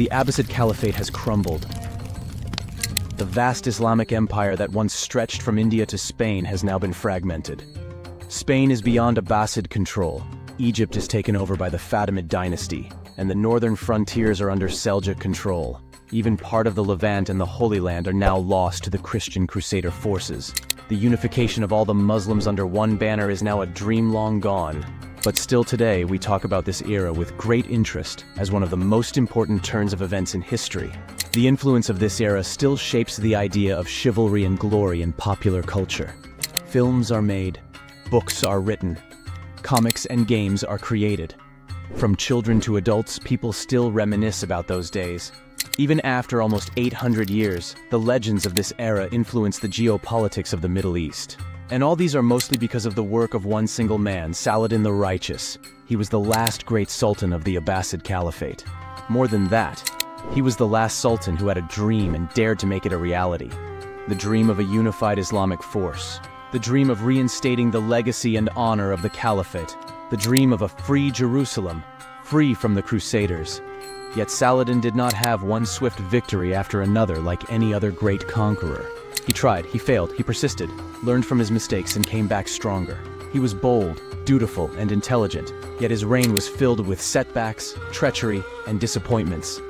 The Abbasid Caliphate has crumbled. The vast Islamic empire that once stretched from India to Spain has now been fragmented. Spain is beyond Abbasid control. Egypt is taken over by the Fatimid dynasty, and the northern frontiers are under Seljuk control. Even part of the Levant and the Holy Land are now lost to the Christian Crusader forces. The unification of all the Muslims under one banner is now a dream long gone. But still today, we talk about this era with great interest as one of the most important turns of events in history. The influence of this era still shapes the idea of chivalry and glory in popular culture. Films are made, books are written, comics and games are created. From children to adults, people still reminisce about those days. Even after almost 800 years, the legends of this era influence the geopolitics of the Middle East. And all these are mostly because of the work of one single man, Saladin the Righteous. He was the last great sultan of the Abbasid Caliphate. More than that, he was the last sultan who had a dream and dared to make it a reality. The dream of a unified Islamic force. The dream of reinstating the legacy and honor of the Caliphate. The dream of a free Jerusalem, free from the Crusaders. Yet Saladin did not have one swift victory after another like any other great conqueror. He tried, he failed, he persisted, learned from his mistakes and came back stronger. He was bold, dutiful, and intelligent, yet his reign was filled with setbacks, treachery, and disappointments.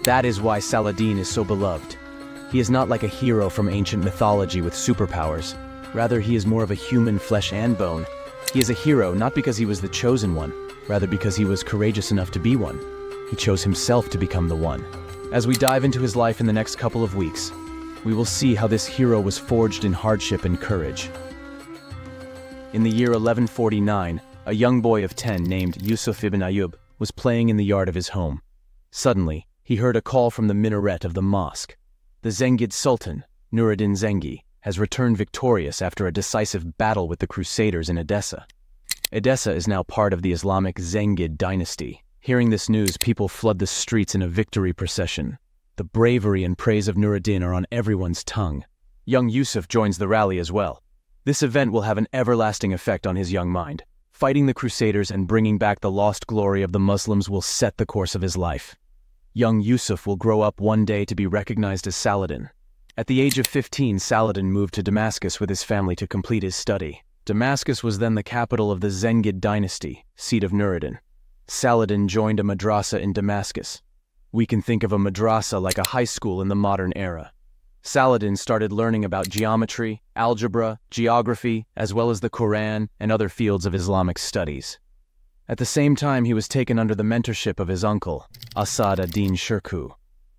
That is why Saladin is so beloved. He is not like a hero from ancient mythology with superpowers. Rather, he is more of a human flesh and bone. He is a hero not because he was the chosen one, rather because he was courageous enough to be one. He chose himself to become the one. As we dive into his life in the next couple of weeks, we will see how this hero was forged in hardship and courage. In the year 1149, a young boy of 10 named Yusuf ibn Ayyub was playing in the yard of his home. Suddenly, he heard a call from the minaret of the mosque. The Zengid Sultan, Nuruddin Zengi, has returned victorious after a decisive battle with the Crusaders in Edessa. Edessa is now part of the Islamic Zengid dynasty. Hearing this news, people flood the streets in a victory procession. The bravery and praise of Nuruddin are on everyone's tongue. Young Yusuf joins the rally as well. This event will have an everlasting effect on his young mind. Fighting the Crusaders and bringing back the lost glory of the Muslims will set the course of his life. Young Yusuf will grow up one day to be recognized as Saladin. At the age of 15, Saladin moved to Damascus with his family to complete his study. Damascus was then the capital of the Zengid dynasty, seat of Nuruddin. Saladin joined a madrasa in Damascus. We can think of a madrasa like a high school in the modern era. Saladin started learning about geometry, algebra, geography, as well as the Quran and other fields of Islamic studies. At the same time, he was taken under the mentorship of his uncle, Asad ad-Din Shirkuh.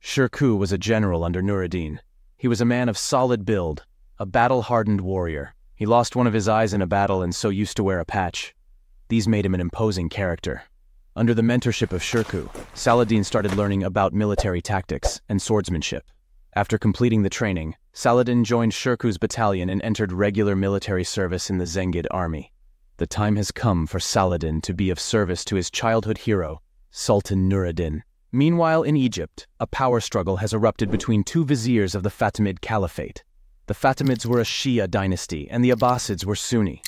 Shirkuh was a general under Nuruddin. He was a man of solid build, a battle-hardened warrior. He lost one of his eyes in a battle and so used to wear a patch. These made him an imposing character. Under the mentorship of Shirkuh, Saladin started learning about military tactics and swordsmanship. After completing the training, Saladin joined Shirkuh's battalion and entered regular military service in the Zengid army. The time has come for Saladin to be of service to his childhood hero, Sultan Nuruddin. Meanwhile, in Egypt, a power struggle has erupted between two viziers of the Fatimid Caliphate. The Fatimids were a Shia dynasty, and the Abbasids were Sunni.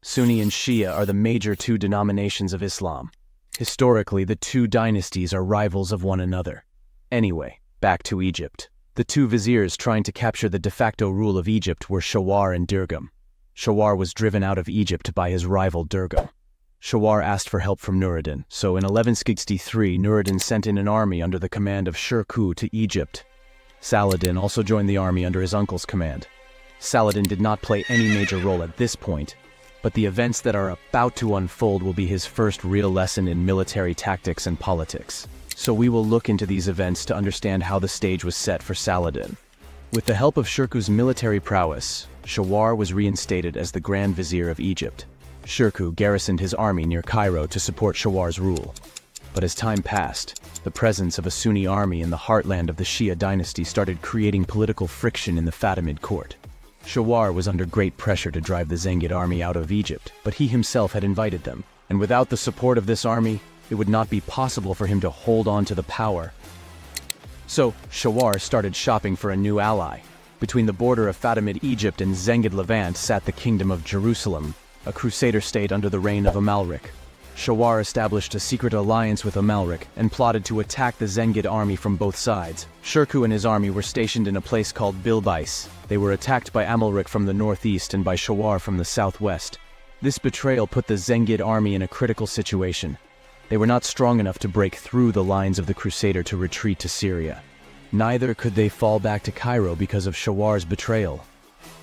Sunni and Shia are the major two denominations of Islam. Historically, the two dynasties are rivals of one another. Anyway, back to Egypt. The two viziers trying to capture the de facto rule of Egypt were Shawar and Durgam. Shawar was driven out of Egypt by his rival Durgam. Shawar asked for help from Nuruddin, so in 1163 Nuruddin sent in an army under the command of Shirkuh to Egypt. Saladin also joined the army under his uncle's command. Saladin did not play any major role at this point, but the events that are about to unfold will be his first real lesson in military tactics and politics. So we will look into these events to understand how the stage was set for Saladin. With the help of Shirkuh's military prowess, Shawar was reinstated as the Grand Vizier of Egypt. Shirkuh garrisoned his army near Cairo to support Shawar's rule. But as time passed, the presence of a Sunni army in the heartland of the Shia dynasty started creating political friction in the Fatimid court. Shawar was under great pressure to drive the Zengid army out of Egypt, but he himself had invited them, and without the support of this army, it would not be possible for him to hold on to the power. So, Shawar started shopping for a new ally. Between the border of Fatimid Egypt and Zengid Levant sat the Kingdom of Jerusalem, a Crusader state under the reign of Amalric. Shawar established a secret alliance with Amalric and plotted to attack the Zengid army from both sides. Shirkuh and his army were stationed in a place called Bilbais. They were attacked by Amalric from the northeast and by Shawar from the southwest. This betrayal put the Zengid army in a critical situation. They were not strong enough to break through the lines of the Crusader to retreat to Syria. Neither could they fall back to Cairo because of Shawar's betrayal.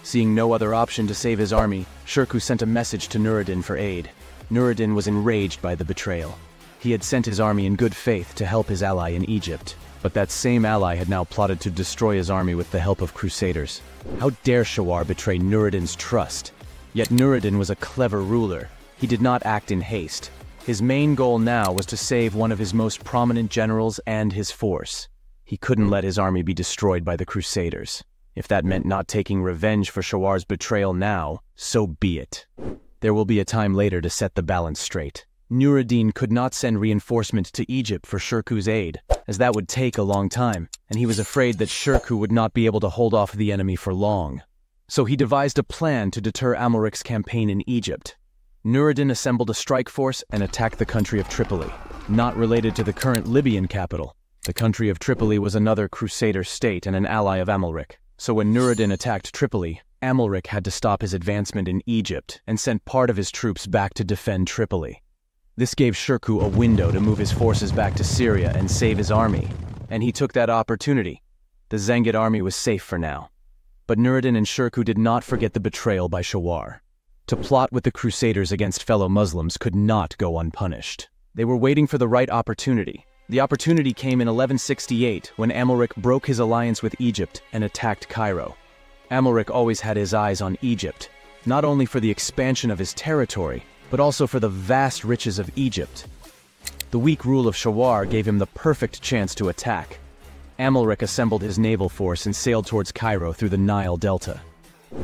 Seeing no other option to save his army, Shirkuh sent a message to Nuruddin for aid. Nuruddin was enraged by the betrayal. He had sent his army in good faith to help his ally in Egypt, but that same ally had now plotted to destroy his army with the help of Crusaders. How dare Shawar betray Nuruddin's trust? Yet Nuruddin was a clever ruler. He did not act in haste. His main goal now was to save one of his most prominent generals and his force. He couldn't let his army be destroyed by the Crusaders. If that meant not taking revenge for Shawar's betrayal now, so be it. There will be a time later to set the balance straight. Nuruddin could not send reinforcements to Egypt for Shirkuh's aid, as that would take a long time, and he was afraid that Shirkuh would not be able to hold off the enemy for long. So he devised a plan to deter Amalric's campaign in Egypt. Nuruddin assembled a strike force and attacked the country of Tripoli. Not related to the current Libyan capital, the country of Tripoli was another Crusader state and an ally of Amalric. So when Nuruddin attacked Tripoli, Amalric had to stop his advancement in Egypt and sent part of his troops back to defend Tripoli. This gave Shirkuh a window to move his forces back to Syria and save his army, and he took that opportunity. The Zengid army was safe for now. But Nuruddin and Shirkuh did not forget the betrayal by Shawar. To plot with the Crusaders against fellow Muslims could not go unpunished. They were waiting for the right opportunity. The opportunity came in 1168 when Amalric broke his alliance with Egypt and attacked Cairo. Amalric always had his eyes on Egypt, not only for the expansion of his territory, but also for the vast riches of Egypt. The weak rule of Shawar gave him the perfect chance to attack. Amalric assembled his naval force and sailed towards Cairo through the Nile Delta.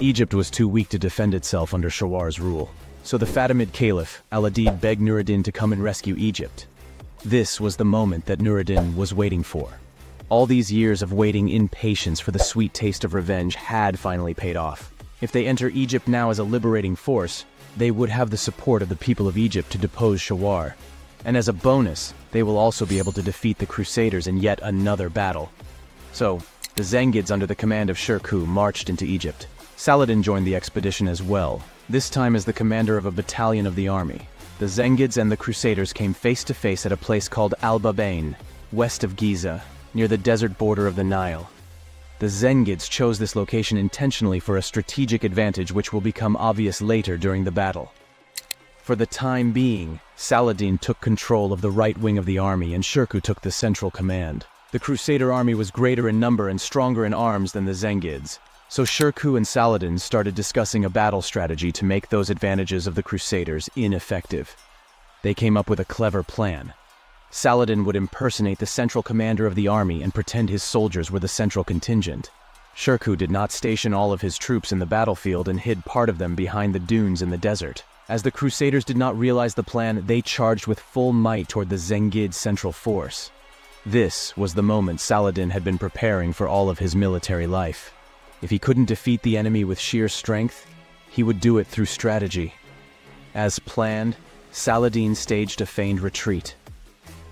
Egypt was too weak to defend itself under Shawar's rule, so the Fatimid Caliph, Al-Adid, begged Nuruddin to come and rescue Egypt. This was the moment that Nuruddin was waiting for. All these years of waiting in patience for the sweet taste of revenge had finally paid off. If they enter Egypt now as a liberating force, they would have the support of the people of Egypt to depose Shawar. And as a bonus, they will also be able to defeat the Crusaders in yet another battle. So, the Zengids under the command of Shirkuh marched into Egypt. Saladin joined the expedition as well, this time as the commander of a battalion of the army. The Zengids and the Crusaders came face to face at a place called Al-Babain, west of Giza, near the desert border of the Nile. The Zengids chose this location intentionally for a strategic advantage which will become obvious later during the battle. For the time being, Saladin took control of the right wing of the army and Shirkuh took the central command. The Crusader army was greater in number and stronger in arms than the Zengids, so Shirkuh and Saladin started discussing a battle strategy to make those advantages of the Crusaders ineffective. They came up with a clever plan. Saladin would impersonate the central commander of the army and pretend his soldiers were the central contingent. Shirkuh did not station all of his troops in the battlefield and hid part of them behind the dunes in the desert. As the Crusaders did not realize the plan, they charged with full might toward the Zengid central force. This was the moment Saladin had been preparing for all of his military life. If he couldn't defeat the enemy with sheer strength, he would do it through strategy. As planned, Saladin staged a feigned retreat.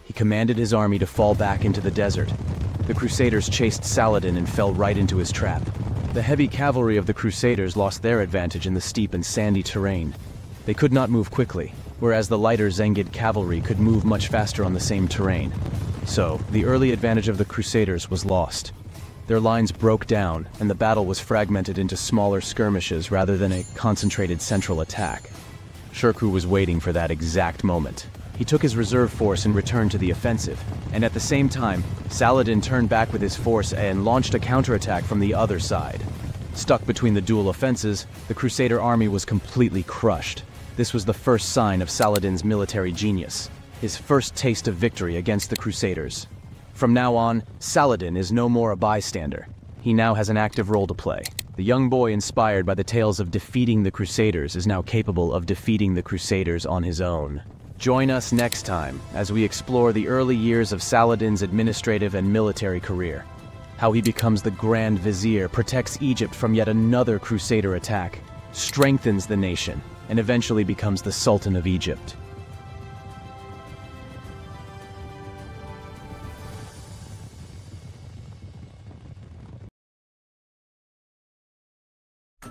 He commanded his army to fall back into the desert. The Crusaders chased Saladin and fell right into his trap. The heavy cavalry of the Crusaders lost their advantage in the steep and sandy terrain. They could not move quickly, whereas the lighter Zengid cavalry could move much faster on the same terrain. So, the early advantage of the Crusaders was lost. Their lines broke down, and the battle was fragmented into smaller skirmishes rather than a concentrated central attack. Shirkuh was waiting for that exact moment. He took his reserve force and returned to the offensive, and at the same time, Saladin turned back with his force and launched a counterattack from the other side. Stuck between the dual offenses, the Crusader army was completely crushed. This was the first sign of Saladin's military genius, his first taste of victory against the Crusaders. From now on, Saladin is no more a bystander. He now has an active role to play. The young boy inspired by the tales of defeating the Crusaders is now capable of defeating the Crusaders on his own. Join us next time as we explore the early years of Saladin's administrative and military career. How he becomes the Grand Vizier, protects Egypt from yet another Crusader attack, strengthens the nation, and eventually becomes the Sultan of Egypt.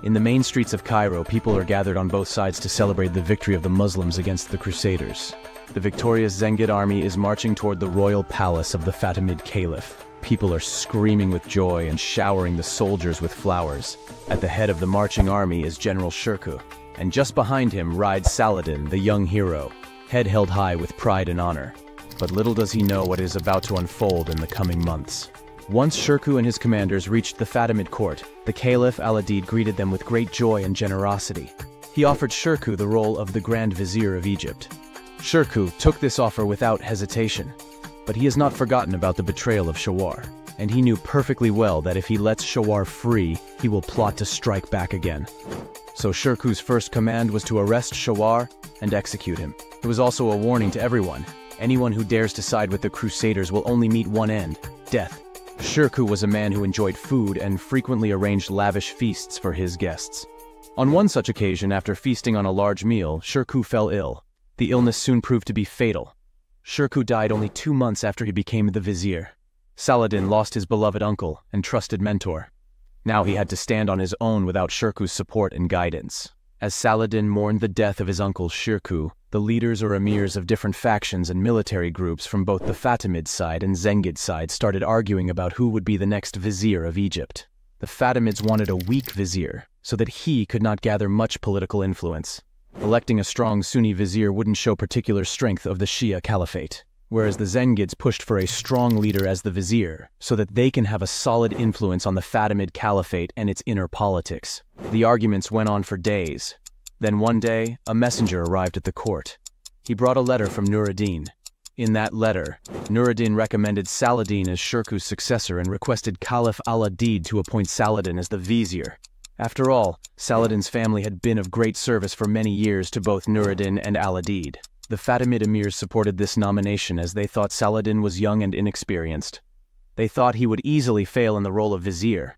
In the main streets of Cairo, people are gathered on both sides to celebrate the victory of the Muslims against the Crusaders. The victorious Zengid army is marching toward the royal palace of the Fatimid Caliph. People are screaming with joy and showering the soldiers with flowers. At the head of the marching army is General Shirkuh, and just behind him rides Saladin, the young hero, head held high with pride and honor. But little does he know what is about to unfold in the coming months. Once Shirkuh and his commanders reached the Fatimid court, the Caliph Al-Adid greeted them with great joy and generosity. He offered Shirkuh the role of the Grand Vizier of Egypt. Shirkuh took this offer without hesitation, but he has not forgotten about the betrayal of Shawar, and he knew perfectly well that if he lets Shawar free, he will plot to strike back again. So Shirkuh's first command was to arrest Shawar and execute him. It was also a warning to everyone. Anyone who dares to side with the Crusaders will only meet one end: death. Shirkuh was a man who enjoyed food and frequently arranged lavish feasts for his guests. On one such occasion, after feasting on a large meal, Shirkuh fell ill. The illness soon proved to be fatal. Shirkuh died only 2 months after he became the vizier. Saladin lost his beloved uncle and trusted mentor. Now he had to stand on his own without Shirkuh's support and guidance. As Saladin mourned the death of his uncle Shirkuh, the leaders or emirs of different factions and military groups from both the Fatimid side and Zengid side started arguing about who would be the next vizier of Egypt. The Fatimids wanted a weak vizier, so that he could not gather much political influence. Electing a strong Sunni vizier wouldn't show particular strength of the Shia Caliphate, whereas the Zengids pushed for a strong leader as the vizier, so that they can have a solid influence on the Fatimid Caliphate and its inner politics. The arguments went on for days. Then one day, a messenger arrived at the court. He brought a letter from Nuruddin. In that letter, Nuruddin recommended Saladin as Shirkuh's successor and requested Caliph Al-Adid to appoint Saladin as the vizier. After all, Saladin's family had been of great service for many years to both Nuruddin and Al-Adid. The Fatimid emirs supported this nomination as they thought Saladin was young and inexperienced. They thought he would easily fail in the role of vizier.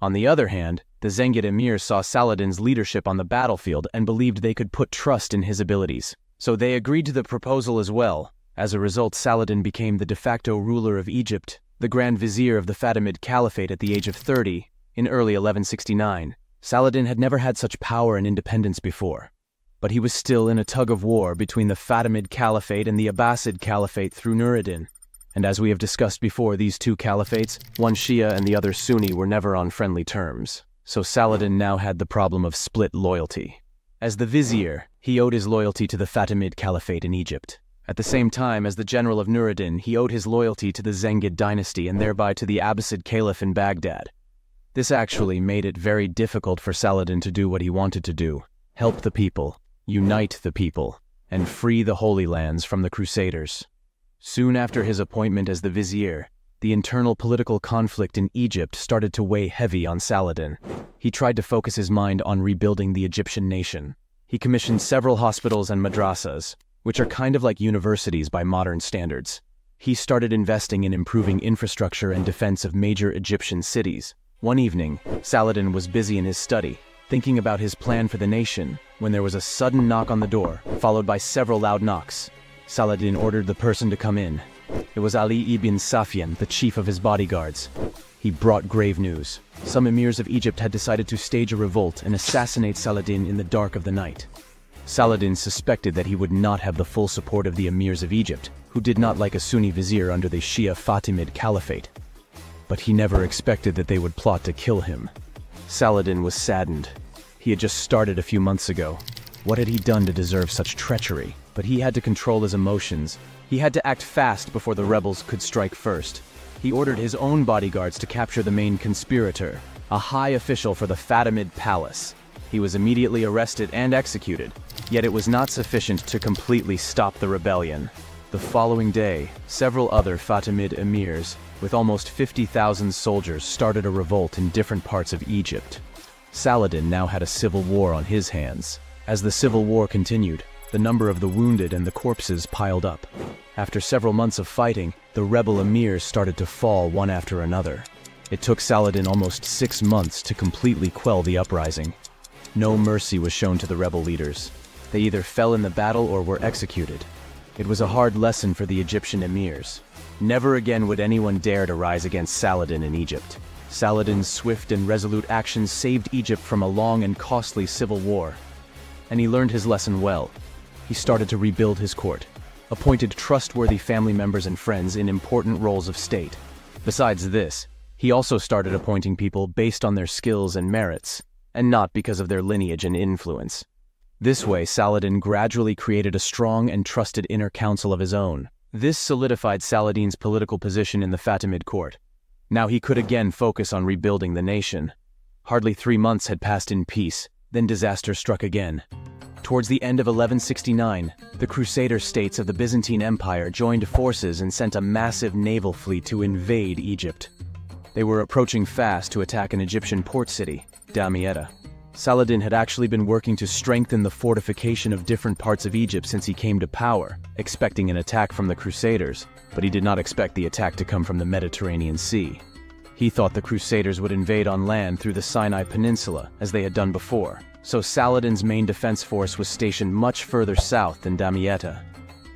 On the other hand, the Zengid emirs saw Saladin's leadership on the battlefield and believed they could put trust in his abilities. So they agreed to the proposal as well. As a result, Saladin became the de facto ruler of Egypt, the Grand Vizier of the Fatimid Caliphate at the age of 30, in early 1169. Saladin had never had such power and independence before. But he was still in a tug-of-war between the Fatimid Caliphate and the Abbasid Caliphate through Nuruddin. And as we have discussed before, these two caliphates, one Shia and the other Sunni, were never on friendly terms. So Saladin now had the problem of split loyalty. As the vizier, he owed his loyalty to the Fatimid Caliphate in Egypt. At the same time, as the general of Nuruddin, he owed his loyalty to the Zengid dynasty and thereby to the Abbasid Caliph in Baghdad. This actually made it very difficult for Saladin to do what he wanted to do: help the people, unite the people, and free the Holy Lands from the Crusaders. Soon after his appointment as the vizier, the internal political conflict in Egypt started to weigh heavy on Saladin. He tried to focus his mind on rebuilding the Egyptian nation. He commissioned several hospitals and madrasas, which are kind of like universities by modern standards. He started investing in improving infrastructure and defense of major Egyptian cities. One evening, Saladin was busy in his study, thinking about his plan for the nation, when there was a sudden knock on the door, followed by several loud knocks. Saladin ordered the person to come in. It was Ali ibn Safyan, the chief of his bodyguards. He brought grave news. Some emirs of Egypt had decided to stage a revolt and assassinate Saladin in the dark of the night. Saladin suspected that he would not have the full support of the emirs of Egypt, who did not like a Sunni vizier under the Shia Fatimid Caliphate. But he never expected that they would plot to kill him. Saladin was saddened. He had just started a few months ago. What had he done to deserve such treachery? But he had to control his emotions. He had to act fast before the rebels could strike first. He ordered his own bodyguards to capture the main conspirator, a high official for the Fatimid palace. He was immediately arrested and executed, yet it was not sufficient to completely stop the rebellion. The following day, several other Fatimid emirs, with almost 50,000 soldiers, started a revolt in different parts of Egypt. Saladin now had a civil war on his hands. As the civil war continued, the number of the wounded and the corpses piled up. After several months of fighting, the rebel emirs started to fall one after another. It took Saladin almost 6 months to completely quell the uprising. No mercy was shown to the rebel leaders. They either fell in the battle or were executed. It was a hard lesson for the Egyptian emirs. Never again would anyone dare to rise against Saladin in Egypt. Saladin's swift and resolute actions saved Egypt from a long and costly civil war. And he learned his lesson well. He started to rebuild his court, appointed trustworthy family members and friends in important roles of state. Besides this, he also started appointing people based on their skills and merits, and not because of their lineage and influence. This way, Saladin gradually created a strong and trusted inner council of his own. This solidified Saladin's political position in the Fatimid court. Now he could again focus on rebuilding the nation. Hardly 3 months had passed in peace, then disaster struck again. Towards the end of 1169, the Crusader states of the Byzantine Empire joined forces and sent a massive naval fleet to invade Egypt. They were approaching fast to attack an Egyptian port city, Damietta. Saladin had actually been working to strengthen the fortification of different parts of Egypt since he came to power, expecting an attack from the Crusaders, but he did not expect the attack to come from the Mediterranean Sea. He thought the Crusaders would invade on land through the Sinai Peninsula, as they had done before, so Saladin's main defense force was stationed much further south than Damietta.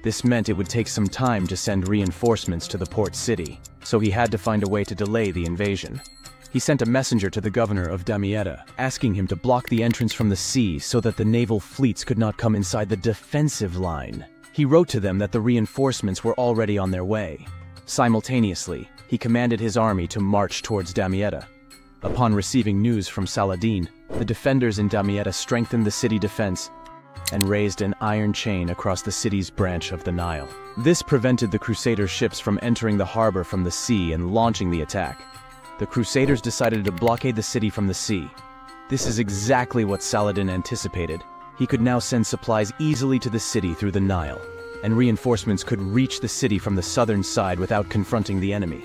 This meant it would take some time to send reinforcements to the port city, so he had to find a way to delay the invasion. He sent a messenger to the governor of Damietta, asking him to block the entrance from the sea so that the naval fleets could not come inside the defensive line. He wrote to them that the reinforcements were already on their way. Simultaneously, he commanded his army to march towards Damietta. Upon receiving news from Saladin, the defenders in Damietta strengthened the city defense and raised an iron chain across the city's branch of the Nile. This prevented the Crusader ships from entering the harbor from the sea and launching the attack. The Crusaders decided to blockade the city from the sea. This is exactly what Saladin anticipated. He could now send supplies easily to the city through the Nile, and reinforcements could reach the city from the southern side without confronting the enemy.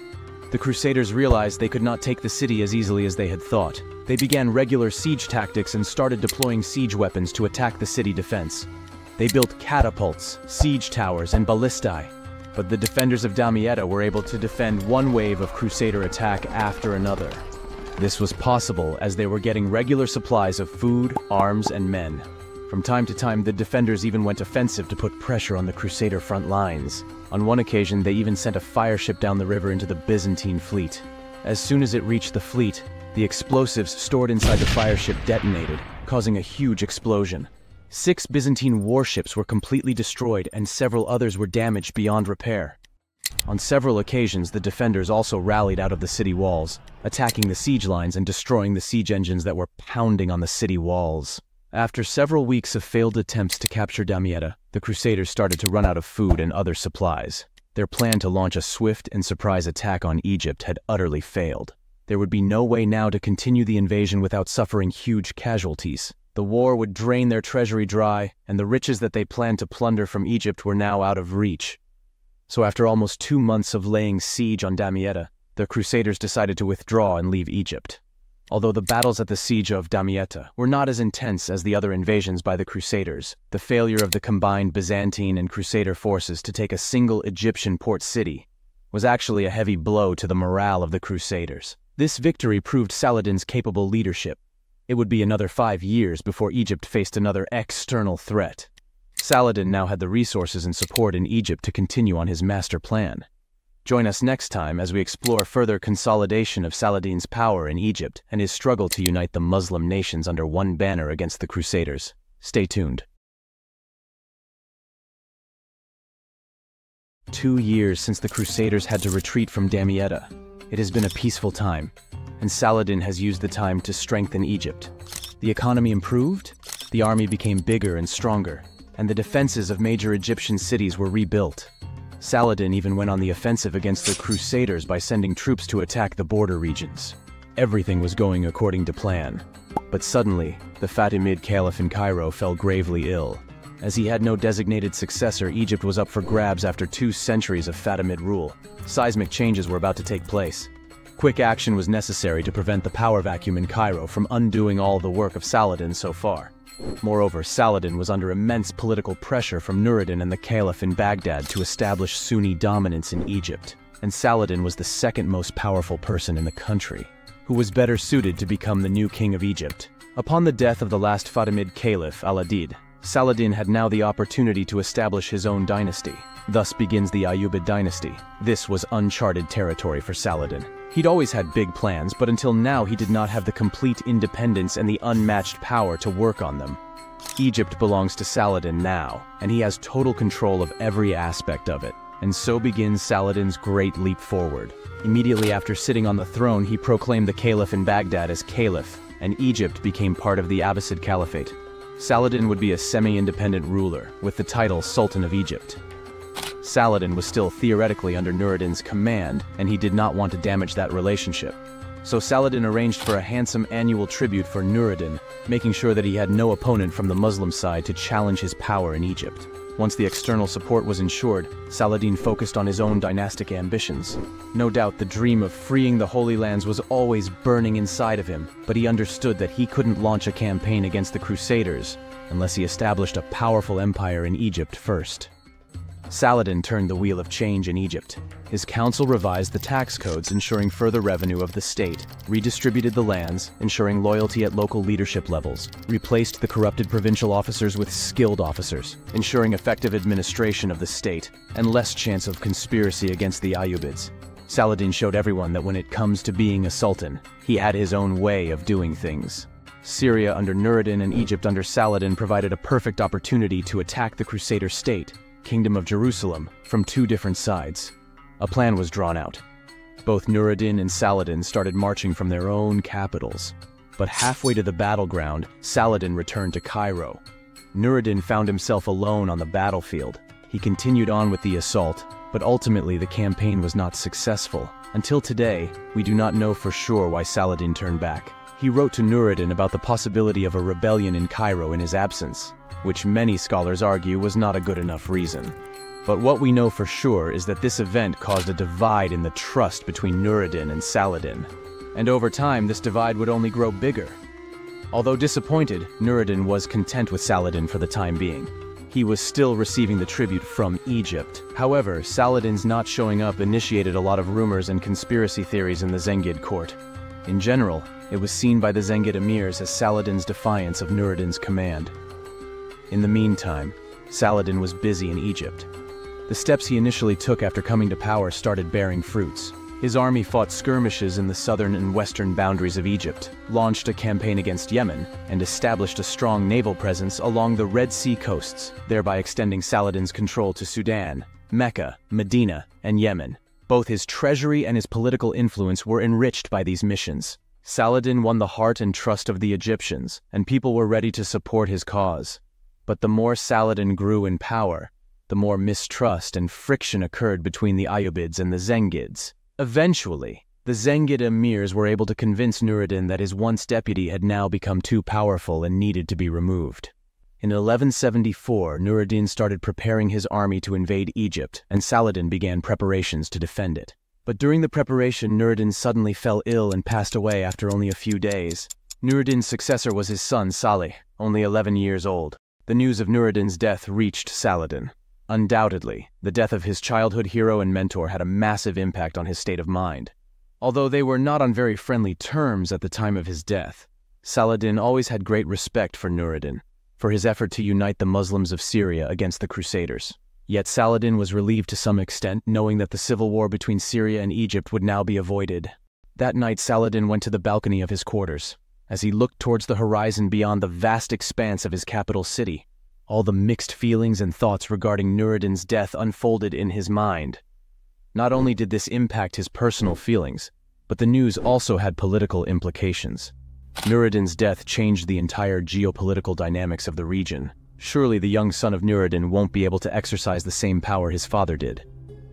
The Crusaders realized they could not take the city as easily as they had thought. They began regular siege tactics and started deploying siege weapons to attack the city defense. They built catapults, siege towers, and ballistae. But the defenders of Damietta were able to defend one wave of Crusader attack after another. This was possible as they were getting regular supplies of food, arms, and men. From time to time, the defenders even went offensive to put pressure on the Crusader front lines. On one occasion, they even sent a fire ship down the river into the Byzantine fleet. As soon as it reached the fleet, the explosives stored inside the fire ship detonated, causing a huge explosion. 6 Byzantine warships were completely destroyed and several others were damaged beyond repair. On several occasions, the defenders also rallied out of the city walls, attacking the siege lines and destroying the siege engines that were pounding on the city walls. After several weeks of failed attempts to capture Damietta, the Crusaders started to run out of food and other supplies. Their plan to launch a swift and surprise attack on Egypt had utterly failed. There would be no way now to continue the invasion without suffering huge casualties. The war would drain their treasury dry, and the riches that they planned to plunder from Egypt were now out of reach. So after almost 2 months of laying siege on Damietta, the Crusaders decided to withdraw and leave Egypt. Although the battles at the siege of Damietta were not as intense as the other invasions by the Crusaders, the failure of the combined Byzantine and Crusader forces to take a single Egyptian port city was actually a heavy blow to the morale of the Crusaders. This victory proved Saladin's capable leadership. It would be another 5 years before Egypt faced another external threat. Saladin now had the resources and support in Egypt to continue on his master plan. Join us next time as we explore further consolidation of Saladin's power in Egypt and his struggle to unite the Muslim nations under one banner against the Crusaders. Stay tuned. 2 years since the Crusaders had to retreat from Damietta. It has been a peaceful time, and Saladin has used the time to strengthen Egypt. The economy improved, the army became bigger and stronger, and the defenses of major Egyptian cities were rebuilt. Saladin even went on the offensive against the Crusaders by sending troops to attack the border regions. Everything was going according to plan. But suddenly, the Fatimid Caliph in Cairo fell gravely ill. As he had no designated successor, Egypt was up for grabs after 2 centuries of Fatimid rule. Seismic changes were about to take place. Quick action was necessary to prevent the power vacuum in Cairo from undoing all the work of Saladin so far. Moreover, Saladin was under immense political pressure from Nuruddin and the Caliph in Baghdad to establish Sunni dominance in Egypt, and Saladin was the second most powerful person in the country. Who was better suited to become the new king of Egypt? Upon the death of the last Fatimid Caliph, Al-Adid, Saladin had now the opportunity to establish his own dynasty. Thus begins the Ayyubid dynasty. This was uncharted territory for Saladin. He'd always had big plans, but until now he did not have the complete independence and the unmatched power to work on them. Egypt belongs to Saladin now, and he has total control of every aspect of it. And so begins Saladin's great leap forward. Immediately after sitting on the throne, he proclaimed the Caliph in Baghdad as Caliph, and Egypt became part of the Abbasid Caliphate. Saladin would be a semi-independent ruler, with the title Sultan of Egypt. Saladin was still theoretically under Nuruddin's command, and he did not want to damage that relationship. So Saladin arranged for a handsome annual tribute for Nuruddin, making sure that he had no opponent from the Muslim side to challenge his power in Egypt. Once the external support was ensured, Saladin focused on his own dynastic ambitions. No doubt the dream of freeing the Holy Lands was always burning inside of him, but he understood that he couldn't launch a campaign against the Crusaders unless he established a powerful empire in Egypt first. Saladin turned the wheel of change in Egypt. His council revised the tax codes, ensuring further revenue of the state, redistributed the lands, ensuring loyalty at local leadership levels, replaced the corrupted provincial officers with skilled officers, ensuring effective administration of the state, and less chance of conspiracy against the Ayyubids. Saladin showed everyone that when it comes to being a sultan, he had his own way of doing things. Syria under Nuruddin and Egypt under Saladin provided a perfect opportunity to attack the Crusader state, Kingdom of Jerusalem, from two different sides. A plan was drawn out. Both Nuruddin and Saladin started marching from their own capitals. But halfway to the battleground, Saladin returned to Cairo. Nuruddin found himself alone on the battlefield. He continued on with the assault, but ultimately the campaign was not successful. Until today, we do not know for sure why Saladin turned back. He wrote to Nuruddin about the possibility of a rebellion in Cairo in his absence, which many scholars argue was not a good enough reason. But what we know for sure is that this event caused a divide in the trust between Nuruddin and Saladin. And over time, this divide would only grow bigger. Although disappointed, Nuruddin was content with Saladin for the time being. He was still receiving the tribute from Egypt. However, Saladin's not showing up initiated a lot of rumors and conspiracy theories in the Zengid court. In general, it was seen by the Zengid emirs as Saladin's defiance of Nuruddin's command. In the meantime, Saladin was busy in Egypt. The steps he initially took after coming to power started bearing fruits. His army fought skirmishes in the southern and western boundaries of Egypt, launched a campaign against Yemen, and established a strong naval presence along the Red Sea coasts, thereby extending Saladin's control to Sudan, Mecca, Medina, and Yemen. Both his treasury and his political influence were enriched by these missions. Saladin won the heart and trust of the Egyptians, and people were ready to support his cause. But the more Saladin grew in power, the more mistrust and friction occurred between the Ayyubids and the Zengids. Eventually, the Zengid emirs were able to convince Nuruddin that his once deputy had now become too powerful and needed to be removed. In 1174, Nuruddin started preparing his army to invade Egypt, and Saladin began preparations to defend it. But during the preparation, Nuruddin suddenly fell ill and passed away after only a few days. Nuruddin's successor was his son Salih, only 11 years old. The news of Nuruddin's death reached Saladin. Undoubtedly, the death of his childhood hero and mentor had a massive impact on his state of mind. Although they were not on very friendly terms at the time of his death, Saladin always had great respect for Nuruddin, for his effort to unite the Muslims of Syria against the Crusaders. Yet Saladin was relieved to some extent, knowing that the civil war between Syria and Egypt would now be avoided. That night, Saladin went to the balcony of his quarters. As he looked towards the horizon beyond the vast expanse of his capital city, all the mixed feelings and thoughts regarding Nuruddin's death unfolded in his mind. Not only did this impact his personal feelings, but the news also had political implications. Nuruddin's death changed the entire geopolitical dynamics of the region. Surely the young son of Nuruddin won't be able to exercise the same power his father did.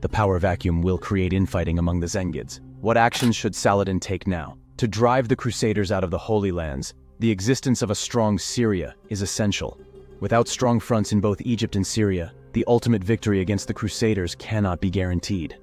The power vacuum will create infighting among the Zengids. What actions should Saladin take now? To drive the Crusaders out of the Holy Lands, the existence of a strong Syria is essential. Without strong fronts in both Egypt and Syria, the ultimate victory against the Crusaders cannot be guaranteed.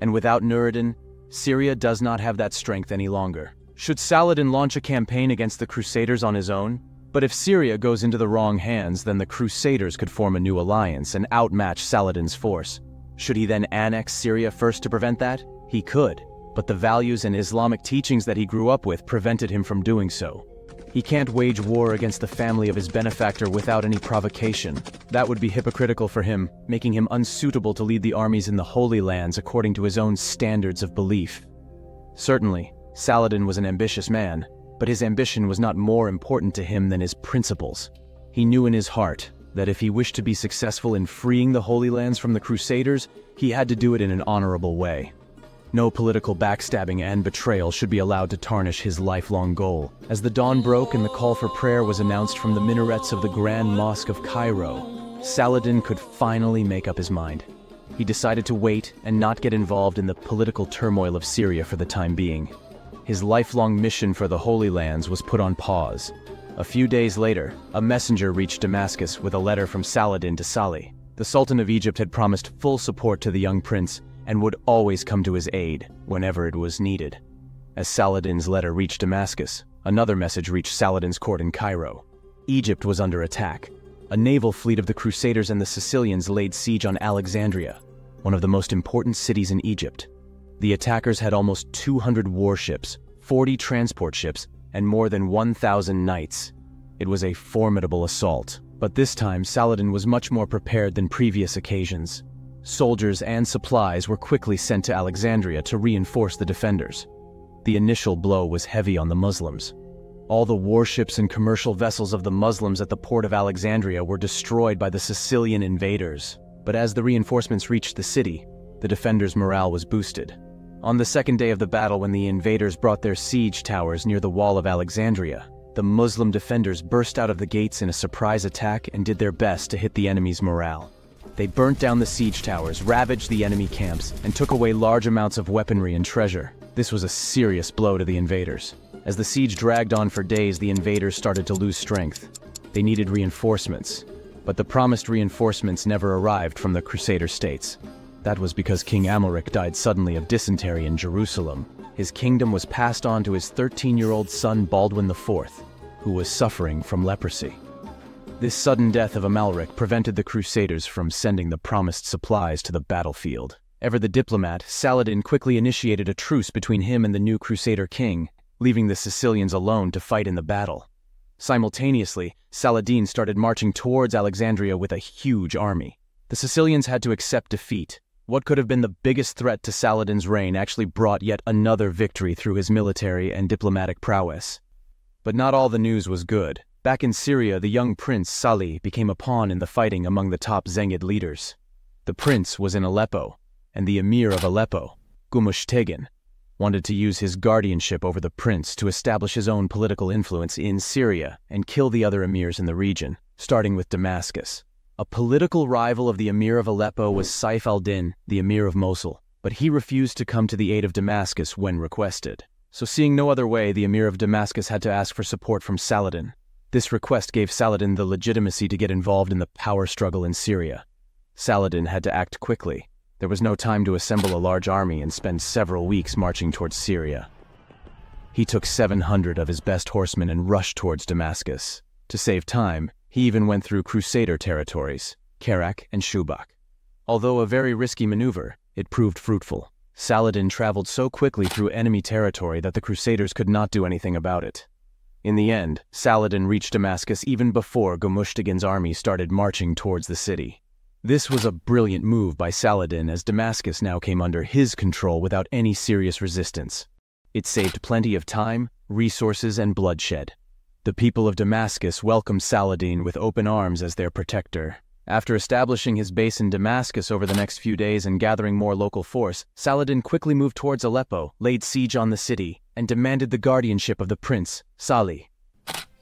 And without Nuruddin, Syria does not have that strength any longer. Should Saladin launch a campaign against the Crusaders on his own? But if Syria goes into the wrong hands, then the Crusaders could form a new alliance and outmatch Saladin's force. Should he then annex Syria first to prevent that? He could. But the values and Islamic teachings that he grew up with prevented him from doing so. He can't wage war against the family of his benefactor without any provocation. That would be hypocritical for him, making him unsuitable to lead the armies in the Holy Lands according to his own standards of belief. Certainly, Saladin was an ambitious man, but his ambition was not more important to him than his principles. He knew in his heart that if he wished to be successful in freeing the Holy Lands from the Crusaders, he had to do it in an honorable way. No political backstabbing and betrayal should be allowed to tarnish his lifelong goal. As the dawn broke and the call for prayer was announced from the minarets of the Grand Mosque of Cairo, Saladin could finally make up his mind. He decided to wait and not get involved in the political turmoil of Syria for the time being. His lifelong mission for the Holy Lands was put on pause. A few days later, a messenger reached Damascus with a letter from Saladin to Salih. The Sultan of Egypt had promised full support to the young prince and would always come to his aid whenever it was needed. As Saladin's letter reached Damascus, another message reached Saladin's court in Cairo. Egypt was under attack. A naval fleet of the Crusaders and the Sicilians laid siege on Alexandria, one of the most important cities in Egypt. The attackers had almost 200 warships, 40 transport ships, and more than 1,000 knights. It was a formidable assault, but this time Saladin was much more prepared than previous occasions. Soldiers and supplies were quickly sent to Alexandria to reinforce the defenders. The initial blow was heavy on the Muslims. All the warships and commercial vessels of the Muslims at the port of Alexandria were destroyed by the Sicilian invaders. But as the reinforcements reached the city, the defenders' morale was boosted. On the second day of the battle, when the invaders brought their siege towers near the wall of Alexandria, the Muslim defenders burst out of the gates in a surprise attack and did their best to hit the enemy's morale. They burnt down the siege towers, ravaged the enemy camps, and took away large amounts of weaponry and treasure. This was a serious blow to the invaders. As the siege dragged on for days, the invaders started to lose strength. They needed reinforcements, but the promised reinforcements never arrived from the Crusader states. That was because King Amalric died suddenly of dysentery in Jerusalem. His kingdom was passed on to his 13-year-old son Baldwin IV, who was suffering from leprosy. This sudden death of Amalric prevented the Crusaders from sending the promised supplies to the battlefield. Ever the diplomat, Saladin quickly initiated a truce between him and the new Crusader king, leaving the Sicilians alone to fight in the battle. Simultaneously, Saladin started marching towards Alexandria with a huge army. The Sicilians had to accept defeat. What could have been the biggest threat to Saladin's reign actually brought yet another victory through his military and diplomatic prowess. But not all the news was good. Back in Syria, the young prince Salih became a pawn in the fighting among the top Zengid leaders. The prince was in Aleppo, and the emir of Aleppo, Gumushtegin, wanted to use his guardianship over the prince to establish his own political influence in Syria and kill the other emirs in the region, starting with Damascus. A political rival of the emir of Aleppo was Saif al-Din, the emir of Mosul, but he refused to come to the aid of Damascus when requested. So seeing no other way, the emir of Damascus had to ask for support from Saladin. This request gave Saladin the legitimacy to get involved in the power struggle in Syria. Saladin had to act quickly. There was no time to assemble a large army and spend several weeks marching towards Syria. He took 700 of his best horsemen and rushed towards Damascus. To save time, he even went through Crusader territories, Kerak and Shubak. Although a very risky maneuver, it proved fruitful. Saladin traveled so quickly through enemy territory that the Crusaders could not do anything about it. In the end, Saladin reached Damascus even before Gumushtegin's army started marching towards the city. This was a brilliant move by Saladin, as Damascus now came under his control without any serious resistance. It saved plenty of time, resources, and bloodshed. The people of Damascus welcomed Saladin with open arms as their protector. After establishing his base in Damascus over the next few days and gathering more local force, Saladin quickly moved towards Aleppo, laid siege on the city, and demanded the guardianship of the prince, Salih.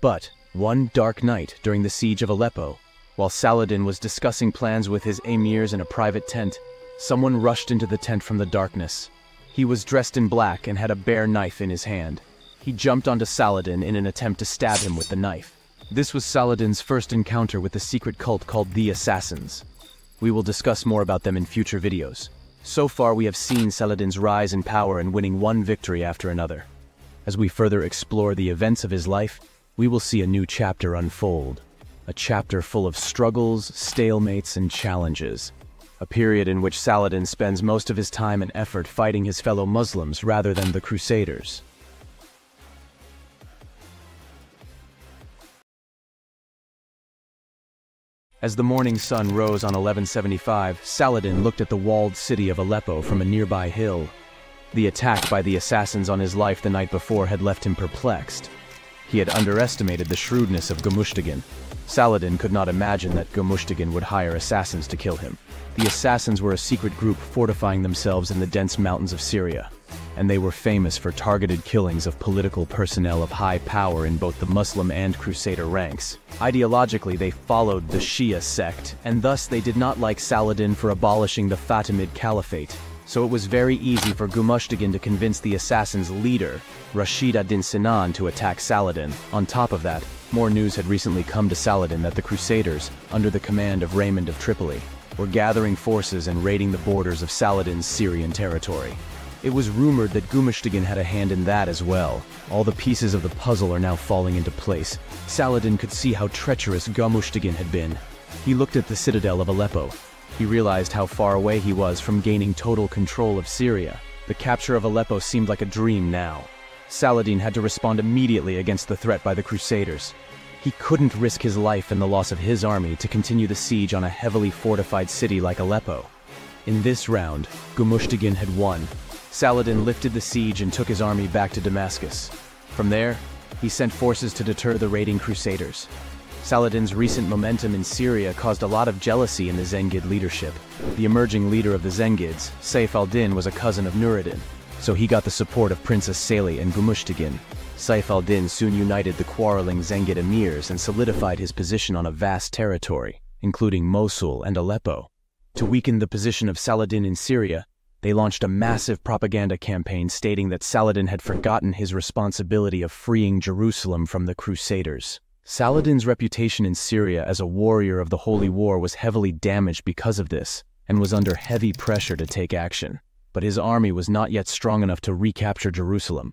But one dark night during the siege of Aleppo, while Saladin was discussing plans with his emirs in a private tent, someone rushed into the tent from the darkness. He was dressed in black and had a bare knife in his hand. He jumped onto Saladin in an attempt to stab him with the knife. This was Saladin's first encounter with the secret cult called the Assassins. We will discuss more about them in future videos. So far, we have seen Saladin's rise in power and winning one victory after another. As we further explore the events of his life, we will see a new chapter unfold. A chapter full of struggles, stalemates, and challenges. A period in which Saladin spends most of his time and effort fighting his fellow Muslims rather than the Crusaders. As the morning sun rose on 1175, Saladin looked at the walled city of Aleppo from a nearby hill. The attack by the assassins on his life the night before had left him perplexed. He had underestimated the shrewdness of Gumushtigin. Saladin could not imagine that Gumushtigin would hire assassins to kill him. The assassins were a secret group fortifying themselves in the dense mountains of Syria, and they were famous for targeted killings of political personnel of high power in both the Muslim and Crusader ranks. Ideologically, they followed the Shia sect, and thus they did not like Saladin for abolishing the Fatimid Caliphate. So it was very easy for Gumushtigin to convince the assassins' leader, Rashid ad-Din Sinan, to attack Saladin. On top of that, more news had recently come to Saladin that the Crusaders, under the command of Raymond of Tripoli, were gathering forces and raiding the borders of Saladin's Syrian territory. It was rumored that Gumushtigin had a hand in that as well. All the pieces of the puzzle are now falling into place. Saladin could see how treacherous Gumushtigin had been. He looked at the citadel of Aleppo. He realized how far away he was from gaining total control of Syria. The capture of Aleppo seemed like a dream now. Saladin had to respond immediately against the threat by the Crusaders. He couldn't risk his life and the loss of his army to continue the siege on a heavily fortified city like Aleppo. In this round, Gumushtigin had won. Saladin lifted the siege and took his army back to Damascus. From there, he sent forces to deter the raiding Crusaders. Saladin's recent momentum in Syria caused a lot of jealousy in the Zengid leadership. The emerging leader of the Zengids, Saif al-Din, was a cousin of Nuruddin, so he got the support of Princess Salih and Gumushtigin. Saif al-Din soon united the quarreling Zengid emirs and solidified his position on a vast territory, including Mosul and Aleppo. To weaken the position of Saladin in Syria, they launched a massive propaganda campaign stating that Saladin had forgotten his responsibility of freeing Jerusalem from the Crusaders. Saladin's reputation in Syria as a warrior of the Holy War was heavily damaged because of this, and was under heavy pressure to take action. But his army was not yet strong enough to recapture Jerusalem.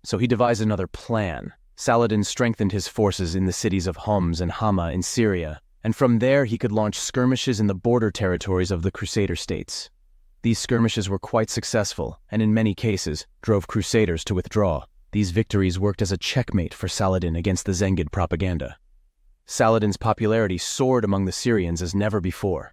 So he devised another plan. Saladin strengthened his forces in the cities of Homs and Hama in Syria, and from there he could launch skirmishes in the border territories of the Crusader states. These skirmishes were quite successful, and in many cases, drove Crusaders to withdraw. These victories worked as a checkmate for Saladin against the Zengid propaganda. Saladin's popularity soared among the Syrians as never before.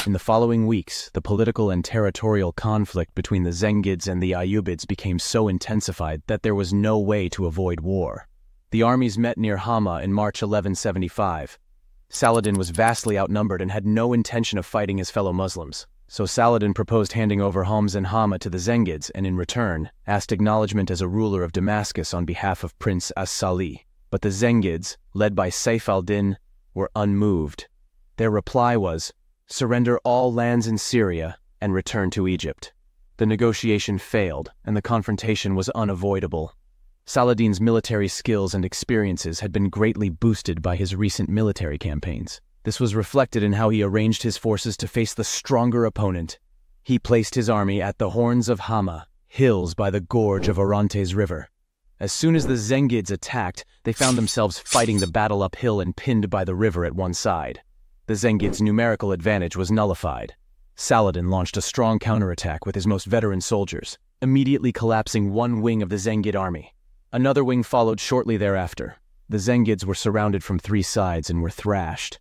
In the following weeks, the political and territorial conflict between the Zengids and the Ayyubids became so intensified that there was no way to avoid war. The armies met near Hama in March 1175. Saladin was vastly outnumbered and had no intention of fighting his fellow Muslims. So Saladin proposed handing over Homs and Hama to the Zengids and in return asked acknowledgement as a ruler of Damascus on behalf of Prince As-Salih. But the Zengids, led by Saif al-Din, were unmoved. Their reply was, "Surrender all lands in Syria and return to Egypt." The negotiation failed and the confrontation was unavoidable. Saladin's military skills and experiences had been greatly boosted by his recent military campaigns. This was reflected in how he arranged his forces to face the stronger opponent. He placed his army at the horns of Hama, hills by the gorge of Orontes River. As soon as the Zengids attacked, they found themselves fighting the battle uphill and pinned by the river at one side. The Zengids' numerical advantage was nullified. Saladin launched a strong counterattack with his most veteran soldiers, immediately collapsing one wing of the Zengid army. Another wing followed shortly thereafter. The Zengids were surrounded from three sides and were thrashed.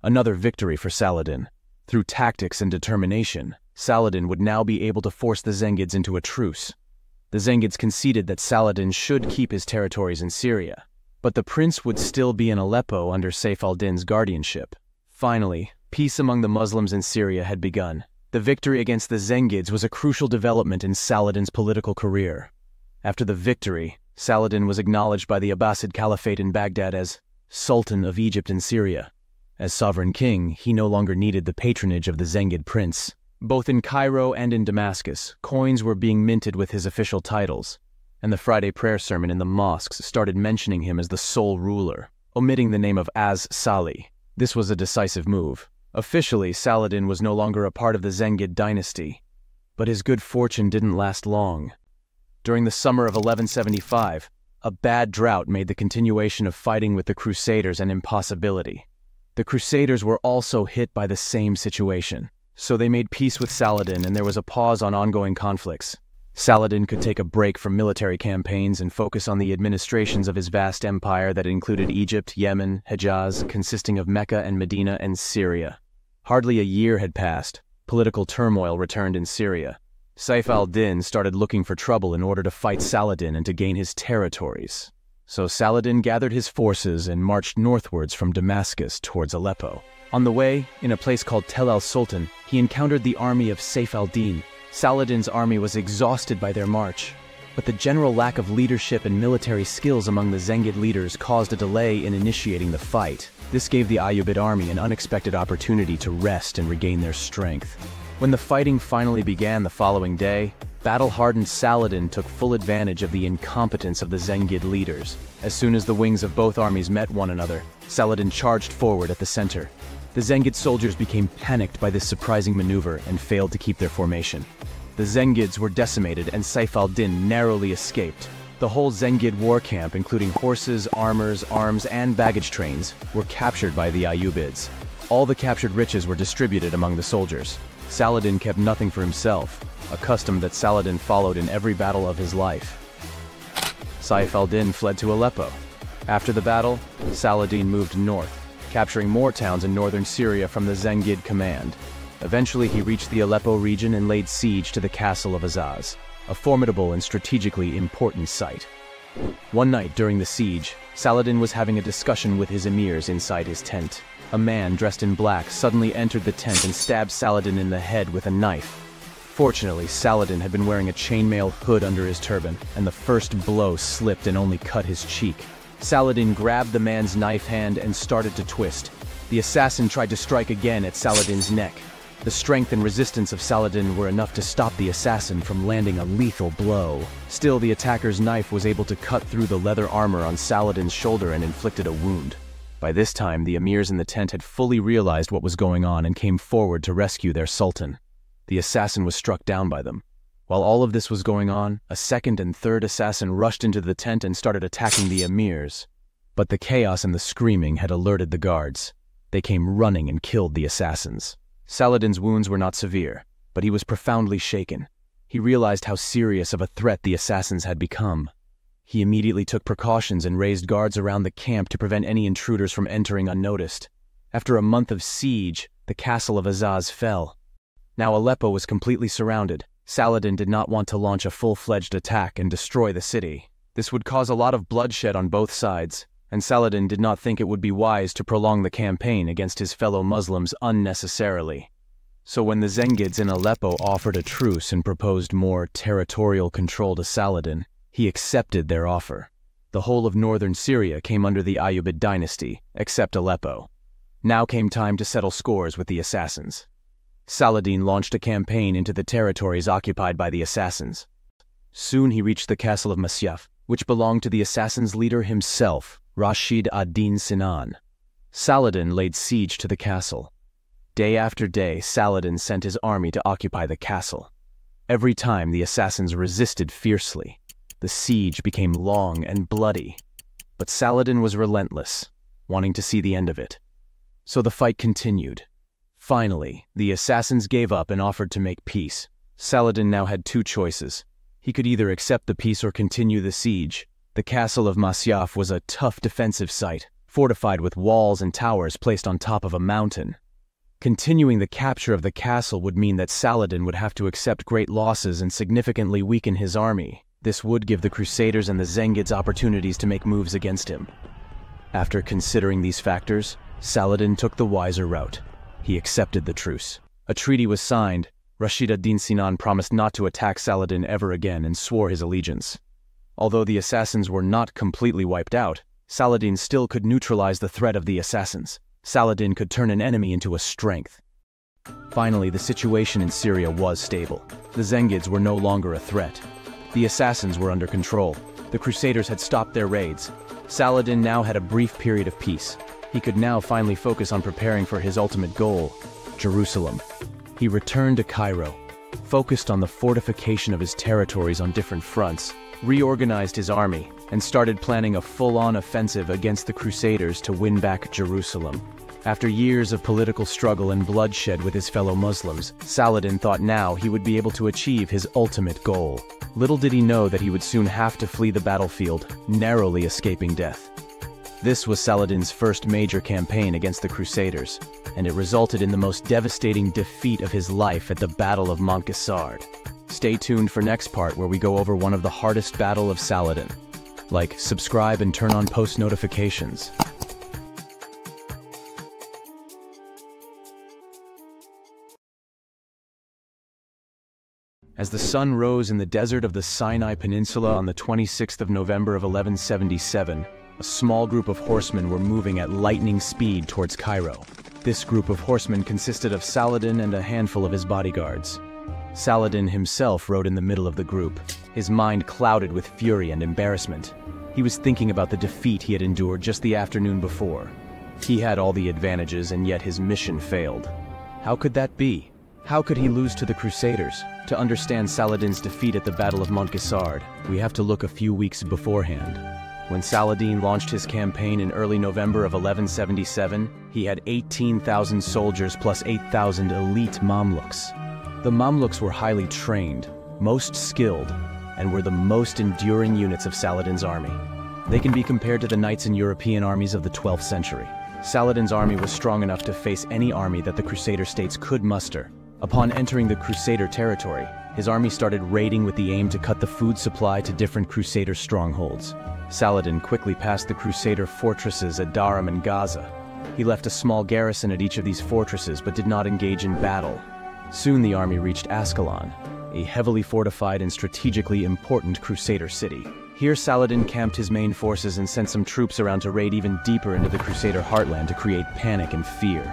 Another victory for Saladin. Through tactics and determination, Saladin would now be able to force the Zengids into a truce. The Zengids conceded that Saladin should keep his territories in Syria, but the prince would still be in Aleppo under Saif al-Din's guardianship. Finally, peace among the Muslims in Syria had begun. The victory against the Zengids was a crucial development in Saladin's political career. After the victory, Saladin was acknowledged by the Abbasid Caliphate in Baghdad as Sultan of Egypt and Syria. As sovereign king, he no longer needed the patronage of the Zengid prince. Both in Cairo and in Damascus, coins were being minted with his official titles, and the Friday prayer sermon in the mosques started mentioning him as the sole ruler, omitting the name of As-Salih. This was a decisive move. Officially, Saladin was no longer a part of the Zengid dynasty, but his good fortune didn't last long. During the summer of 1175, a bad drought made the continuation of fighting with the Crusaders an impossibility. The Crusaders were also hit by the same situation, so they made peace with Saladin and there was a pause on ongoing conflicts. Saladin could take a break from military campaigns and focus on the administrations of his vast empire that included Egypt, Yemen, Hejaz, consisting of Mecca and Medina and Syria. Hardly a year had passed. Political turmoil returned in Syria. Saif al-Din started looking for trouble in order to fight Saladin and to gain his territories. So Saladin gathered his forces and marched northwards from Damascus towards Aleppo. On the way, in a place called Tel al-Sultan, he encountered the army of Saif al-Din. Saladin's army was exhausted by their march, but the general lack of leadership and military skills among the Zengid leaders caused a delay in initiating the fight. This gave the Ayyubid army an unexpected opportunity to rest and regain their strength. When the fighting finally began the following day, battle-hardened Saladin took full advantage of the incompetence of the Zengid leaders. As soon as the wings of both armies met one another, Saladin charged forward at the center. The Zengid soldiers became panicked by this surprising maneuver and failed to keep their formation. The Zengids were decimated and Saif al-Din narrowly escaped. The whole Zengid war camp, including horses, armors, arms, and baggage trains, were captured by the Ayyubids. All the captured riches were distributed among the soldiers. Saladin kept nothing for himself, a custom that Saladin followed in every battle of his life. Saif al-Din fled to Aleppo. After the battle, Saladin moved north, capturing more towns in northern Syria from the Zengid command. Eventually he reached the Aleppo region and laid siege to the castle of Azaz, a formidable and strategically important site. One night during the siege, Saladin was having a discussion with his emirs inside his tent. A man dressed in black suddenly entered the tent and stabbed Saladin in the head with a knife. Fortunately, Saladin had been wearing a chainmail hood under his turban, and the first blow slipped and only cut his cheek. Saladin grabbed the man's knife hand and started to twist. The assassin tried to strike again at Saladin's neck. The strength and resistance of Saladin were enough to stop the assassin from landing a lethal blow. Still, the attacker's knife was able to cut through the leather armor on Saladin's shoulder and inflicted a wound. By this time, the emirs in the tent had fully realized what was going on and came forward to rescue their sultan. The assassin was struck down by them. While all of this was going on, a second and third assassin rushed into the tent and started attacking the emirs. But the chaos and the screaming had alerted the guards. They came running and killed the assassins. Saladin's wounds were not severe, but he was profoundly shaken. He realized how serious of a threat the assassins had become. He immediately took precautions and raised guards around the camp to prevent any intruders from entering unnoticed. After a month of siege, the castle of Azaz fell. Now Aleppo was completely surrounded. Saladin did not want to launch a full-fledged attack and destroy the city. This would cause a lot of bloodshed on both sides, and Saladin did not think it would be wise to prolong the campaign against his fellow Muslims unnecessarily. So when the Zengids in Aleppo offered a truce and proposed more territorial control to Saladin, he accepted their offer. The whole of northern Syria came under the Ayyubid dynasty, except Aleppo. Now came time to settle scores with the assassins. Saladin launched a campaign into the territories occupied by the assassins. Soon he reached the castle of Masyaf, which belonged to the assassins' leader himself, Rashid ad-Din Sinan. Saladin laid siege to the castle. Day after day, Saladin sent his army to occupy the castle. Every time the assassins resisted fiercely. The siege became long and bloody, but Saladin was relentless, wanting to see the end of it. So the fight continued. Finally, the assassins gave up and offered to make peace. Saladin now had two choices. He could either accept the peace or continue the siege. The castle of Masyaf was a tough defensive site, fortified with walls and towers placed on top of a mountain. Continuing the capture of the castle would mean that Saladin would have to accept great losses and significantly weaken his army. This would give the Crusaders and the Zengids opportunities to make moves against him. After considering these factors, Saladin took the wiser route. He accepted the truce. A treaty was signed. Rashid ad-Din Sinan promised not to attack Saladin ever again and swore his allegiance. Although the assassins were not completely wiped out, Saladin still could neutralize the threat of the assassins. Saladin could turn an enemy into a strength. Finally, the situation in Syria was stable. The Zengids were no longer a threat. The assassins were under control. The Crusaders had stopped their raids. Saladin now had a brief period of peace. He could now finally focus on preparing for his ultimate goal, Jerusalem. He returned to Cairo, focused on the fortification of his territories on different fronts, reorganized his army, and started planning a full-on offensive against the Crusaders to win back Jerusalem. After years of political struggle and bloodshed with his fellow Muslims, Saladin thought now he would be able to achieve his ultimate goal. Little did he know that he would soon have to flee the battlefield, narrowly escaping death. This was Saladin's first major campaign against the Crusaders, and it resulted in the most devastating defeat of his life at the Battle of Montgisard. Stay tuned for next part where we go over one of the hardest battles of Saladin. Like, subscribe, and turn on post notifications. As the sun rose in the desert of the Sinai Peninsula on the 26th of November of 1177, a small group of horsemen were moving at lightning speed towards Cairo. This group of horsemen consisted of Saladin and a handful of his bodyguards. Saladin himself rode in the middle of the group, his mind clouded with fury and embarrassment. He was thinking about the defeat he had endured just the afternoon before. He had all the advantages, and yet his mission failed. How could that be? How could he lose to the Crusaders? To understand Saladin's defeat at the Battle of Montgisard, we have to look a few weeks beforehand. When Saladin launched his campaign in early November of 1177, he had 18,000 soldiers plus 8,000 elite Mamluks. The Mamluks were highly trained, most skilled, and were the most enduring units of Saladin's army. They can be compared to the knights in European armies of the 12th century. Saladin's army was strong enough to face any army that the Crusader states could muster. Upon entering the Crusader territory, his army started raiding with the aim to cut the food supply to different Crusader strongholds. Saladin quickly passed the Crusader fortresses at Dharam and Gaza. He left a small garrison at each of these fortresses but did not engage in battle. Soon the army reached Ascalon, a heavily fortified and strategically important Crusader city. Here Saladin camped his main forces and sent some troops around to raid even deeper into the Crusader heartland to create panic and fear.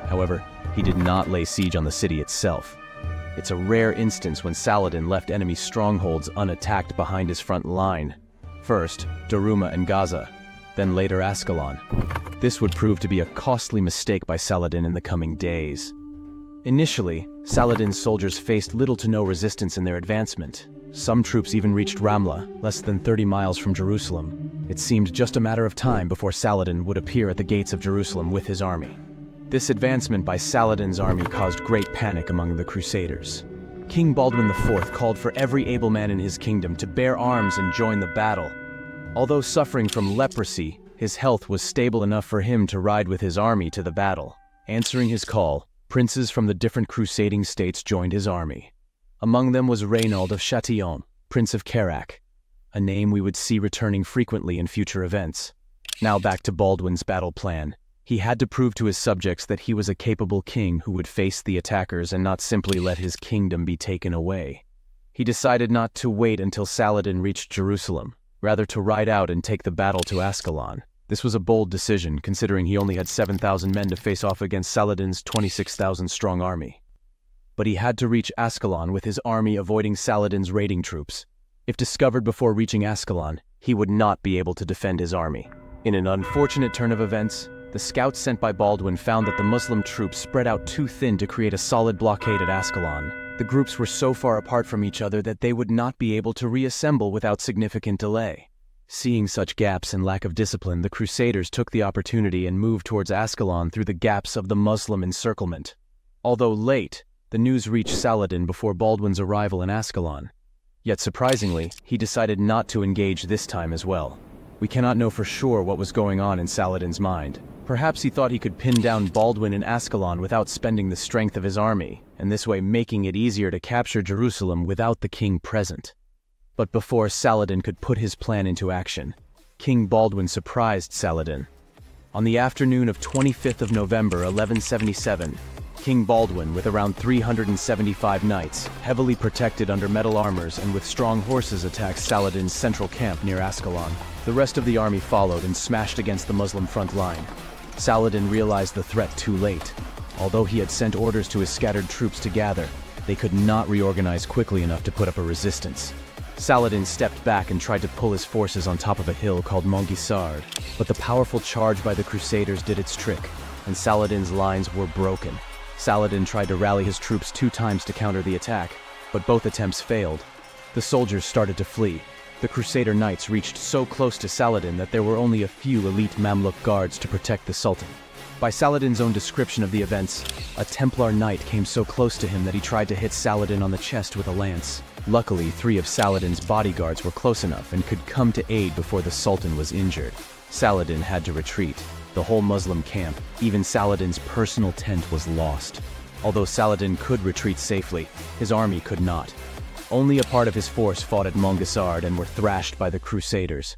However, he did not lay siege on the city itself. It's a rare instance when Saladin left enemy strongholds unattacked behind his front line. First, Daruma and Gaza, then later Ascalon. This would prove to be a costly mistake by Saladin in the coming days. Initially, Saladin's soldiers faced little to no resistance in their advancement. Some troops even reached Ramla, less than 30 miles from Jerusalem. It seemed just a matter of time before Saladin would appear at the gates of Jerusalem with his army. This advancement by Saladin's army caused great panic among the Crusaders. King Baldwin IV called for every able man in his kingdom to bear arms and join the battle. Although suffering from leprosy, his health was stable enough for him to ride with his army to the battle. Answering his call, princes from the different crusading states joined his army. Among them was Reynold of Chatillon, Prince of Carac, a name we would see returning frequently in future events. Now back to Baldwin's battle plan. He had to prove to his subjects that he was a capable king who would face the attackers and not simply let his kingdom be taken away. He decided not to wait until Saladin reached Jerusalem, rather to ride out and take the battle to Ascalon. This was a bold decision, considering he only had 7,000 men to face off against Saladin's 26,000-strong army. But he had to reach Ascalon with his army avoiding Saladin's raiding troops. If discovered before reaching Ascalon, he would not be able to defend his army. In an unfortunate turn of events, the scouts sent by Baldwin found that the Muslim troops spread out too thin to create a solid blockade at Ascalon. The groups were so far apart from each other that they would not be able to reassemble without significant delay. Seeing such gaps and lack of discipline, the Crusaders took the opportunity and moved towards Ascalon through the gaps of the Muslim encirclement. Although late, the news reached Saladin before Baldwin's arrival in Ascalon. Yet surprisingly, he decided not to engage this time as well. We cannot know for sure what was going on in Saladin's mind. Perhaps he thought he could pin down Baldwin in Ascalon without spending the strength of his army, and this way making it easier to capture Jerusalem without the king present. But before Saladin could put his plan into action, King Baldwin surprised Saladin. On the afternoon of 25th of November 1177, King Baldwin, with around 375 knights, heavily protected under metal armors and with strong horses, attacked Saladin's central camp near Ascalon. The rest of the army followed and smashed against the Muslim front line. Saladin realized the threat too late. Although he had sent orders to his scattered troops to gather, they could not reorganize quickly enough to put up a resistance. Saladin stepped back and tried to pull his forces on top of a hill called Montgisard, but the powerful charge by the Crusaders did its trick, and Saladin's lines were broken. Saladin tried to rally his troops 2 times to counter the attack, but both attempts failed. The soldiers started to flee. The Crusader knights reached so close to Saladin that there were only a few elite Mamluk guards to protect the Sultan. By Saladin's own description of the events, a Templar knight came so close to him that he tried to hit Saladin on the chest with a lance. Luckily, 3 of Saladin's bodyguards were close enough and could come to aid before the Sultan was injured. Saladin had to retreat. The whole Muslim camp, even Saladin's personal tent, was lost. Although Saladin could retreat safely, his army could not. Only a part of his force fought at Montgisard and were thrashed by the Crusaders.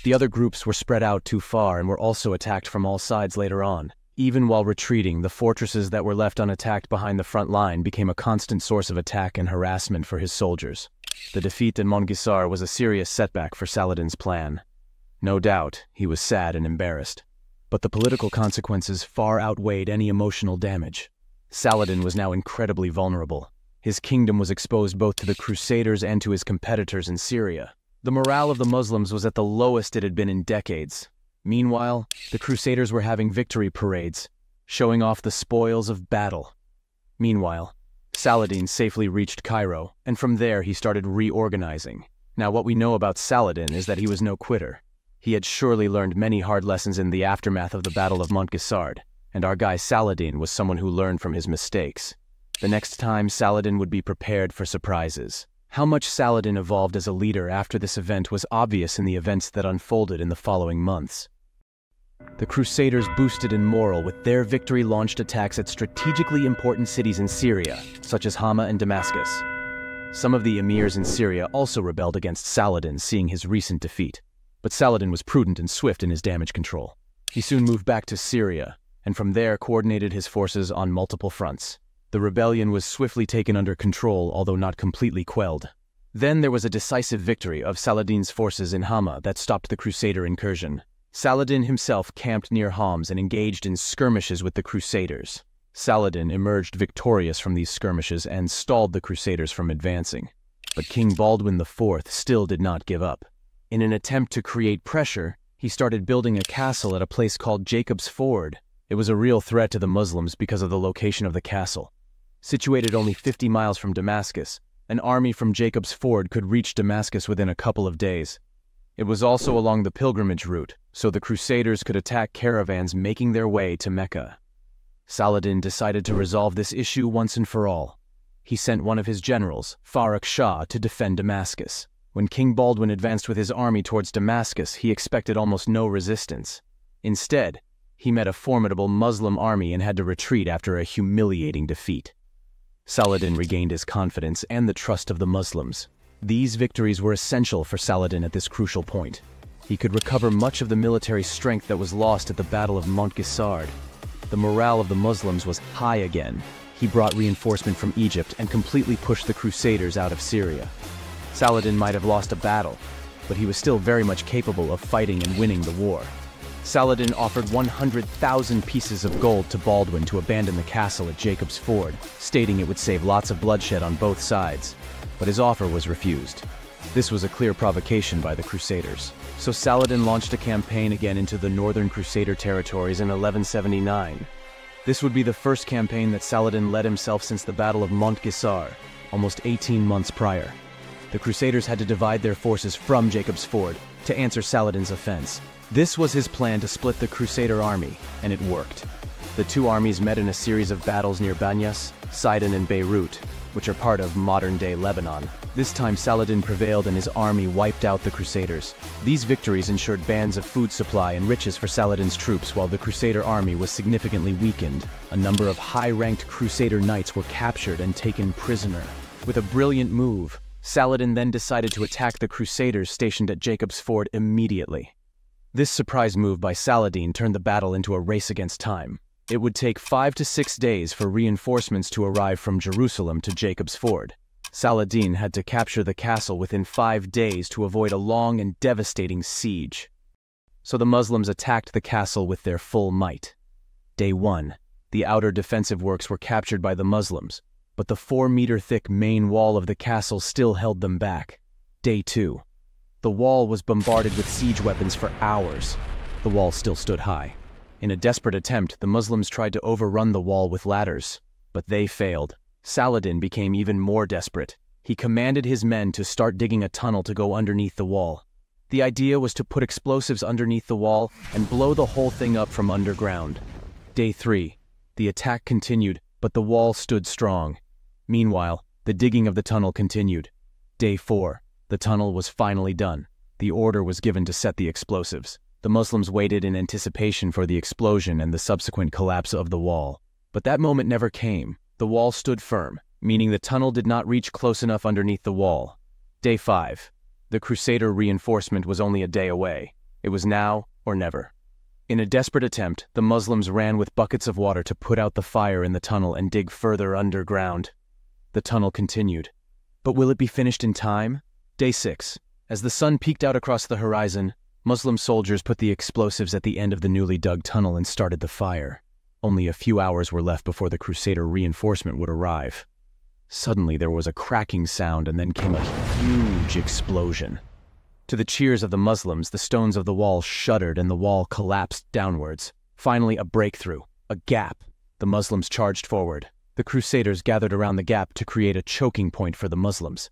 The other groups were spread out too far and were also attacked from all sides later on. Even while retreating, the fortresses that were left unattacked behind the front line became a constant source of attack and harassment for his soldiers. The defeat at Montgisard was a serious setback for Saladin's plan. No doubt, he was sad and embarrassed. But the political consequences far outweighed any emotional damage. Saladin was now incredibly vulnerable. His kingdom was exposed both to the Crusaders and to his competitors in Syria. The morale of the Muslims was at the lowest it had been in decades. Meanwhile, the Crusaders were having victory parades, showing off the spoils of battle. Meanwhile, Saladin safely reached Cairo, and from there he started reorganizing. Now, what we know about Saladin is that he was no quitter. He had surely learned many hard lessons in the aftermath of the Battle of Montgisard, and our guy Saladin was someone who learned from his mistakes. The next time, Saladin would be prepared for surprises. How much Saladin evolved as a leader after this event was obvious in the events that unfolded in the following months. The Crusaders boosted in morale with their victory-launched attacks at strategically important cities in Syria, such as Hama and Damascus. Some of the emirs in Syria also rebelled against Saladin, seeing his recent defeat. But Saladin was prudent and swift in his damage control. He soon moved back to Syria, and from there coordinated his forces on multiple fronts. The rebellion was swiftly taken under control, although not completely quelled. Then there was a decisive victory of Saladin's forces in Hama that stopped the Crusader incursion. Saladin himself camped near Homs and engaged in skirmishes with the Crusaders. Saladin emerged victorious from these skirmishes and stalled the Crusaders from advancing. But King Baldwin IV still did not give up. In an attempt to create pressure, he started building a castle at a place called Jacob's Ford. It was a real threat to the Muslims because of the location of the castle. Situated only 50 miles from Damascus, an army from Jacob's Ford could reach Damascus within a couple of days. It was also along the pilgrimage route, so the Crusaders could attack caravans making their way to Mecca. Saladin decided to resolve this issue once and for all. He sent one of his generals, Farrukh Shah, to defend Damascus. When King Baldwin advanced with his army towards Damascus, he expected almost no resistance. Instead, he met a formidable Muslim army and had to retreat after a humiliating defeat. Saladin regained his confidence and the trust of the Muslims. These victories were essential for Saladin at this crucial point. He could recover much of the military strength that was lost at the Battle of Montgisard. The morale of the Muslims was high again. He brought reinforcement from Egypt and completely pushed the Crusaders out of Syria. Saladin might have lost a battle, but he was still very much capable of fighting and winning the war. Saladin offered 100,000 pieces of gold to Baldwin to abandon the castle at Jacob's Ford, stating it would save lots of bloodshed on both sides. But his offer was refused. This was a clear provocation by the Crusaders. So Saladin launched a campaign again into the northern Crusader territories in 1179. This would be the first campaign that Saladin led himself since the Battle of Montgisard, almost 18 months prior. The Crusaders had to divide their forces from Jacob's Ford to answer Saladin's offense. This was his plan to split the Crusader army, and it worked. The two armies met in a series of battles near Banyas, Sidon, and Beirut, which are part of modern-day Lebanon. This time Saladin prevailed and his army wiped out the Crusaders. These victories ensured bands of food supply and riches for Saladin's troops while the Crusader army was significantly weakened. A number of high-ranked Crusader knights were captured and taken prisoner. With a brilliant move, Saladin then decided to attack the Crusaders stationed at Jacob's Ford immediately. This surprise move by Saladin turned the battle into a race against time. It would take 5 to 6 days for reinforcements to arrive from Jerusalem to Jacob's Ford. Saladin had to capture the castle within 5 days to avoid a long and devastating siege. So the Muslims attacked the castle with their full might. Day 1, the outer defensive works were captured by the Muslims, but the 4-meter-thick main wall of the castle still held them back. Day 2, the wall was bombarded with siege weapons for hours. The wall still stood high. In a desperate attempt, the Muslims tried to overrun the wall with ladders, but they failed. Saladin became even more desperate. He commanded his men to start digging a tunnel to go underneath the wall. The idea was to put explosives underneath the wall and blow the whole thing up from underground. Day 3. The attack continued, but the wall stood strong. Meanwhile, the digging of the tunnel continued. Day 4. The tunnel was finally done. The order was given to set the explosives. The Muslims waited in anticipation for the explosion and the subsequent collapse of the wall. But that moment never came. The wall stood firm, meaning the tunnel did not reach close enough underneath the wall. Day 5. The Crusader reinforcement was only a day away. It was now or never. In a desperate attempt, the Muslims ran with buckets of water to put out the fire in the tunnel and dig further underground. The tunnel continued. But will it be finished in time? Day 6. As the sun peeked out across the horizon, Muslim soldiers put the explosives at the end of the newly dug tunnel and started the fire. Only a few hours were left before the Crusader reinforcement would arrive. Suddenly there was a cracking sound and then came a huge explosion. To the cheers of the Muslims, the stones of the wall shuddered and the wall collapsed downwards. Finally, a breakthrough, a gap. The Muslims charged forward. The Crusaders gathered around the gap to create a choking point for the Muslims.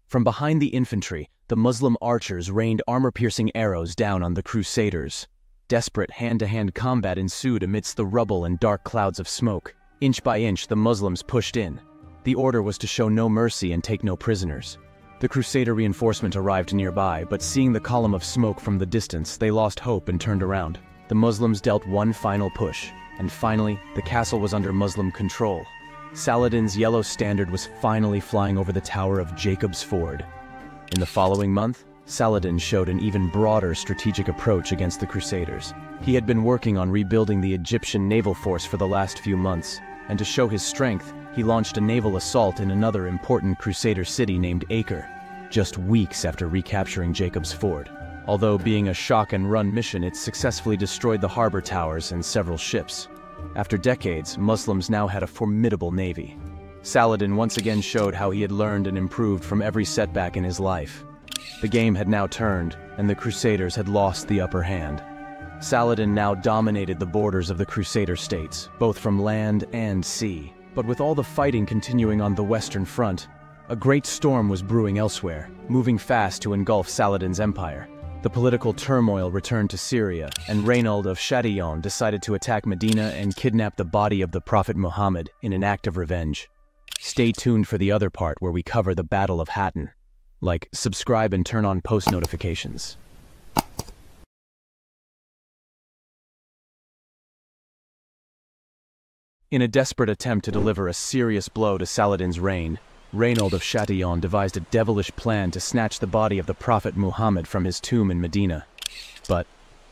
From behind the infantry, the Muslim archers rained armor-piercing arrows down on the Crusaders. Desperate hand-to-hand combat ensued amidst the rubble and dark clouds of smoke. Inch by inch, the Muslims pushed in. The order was to show no mercy and take no prisoners. The Crusader reinforcement arrived nearby, but seeing the column of smoke from the distance, they lost hope and turned around. The Muslims dealt one final push, and finally, the castle was under Muslim control. Saladin's yellow standard was finally flying over the tower of Jacob's Ford. In the following month, Saladin showed an even broader strategic approach against the Crusaders. He had been working on rebuilding the Egyptian naval force for the last few months, and to show his strength, he launched a naval assault in another important Crusader city named Acre, just weeks after recapturing Jacob's Ford. Although being a shock-and-run mission, it successfully destroyed the harbor towers and several ships. After decades, Muslims now had a formidable navy. Saladin once again showed how he had learned and improved from every setback in his life. The game had now turned, and the Crusaders had lost the upper hand. Saladin now dominated the borders of the Crusader states, both from land and sea. But with all the fighting continuing on the Western Front, a great storm was brewing elsewhere, moving fast to engulf Saladin's empire. The political turmoil returned to Syria, and Reynald of Chatillon decided to attack Medina and kidnap the body of the Prophet Muhammad in an act of revenge. Stay tuned for the other part where we cover the Battle of Hattin. Like, subscribe and turn on post notifications. In a desperate attempt to deliver a serious blow to Saladin's reign, Reynald of Chatillon devised a devilish plan to snatch the body of the Prophet Muhammad from his tomb in Medina. But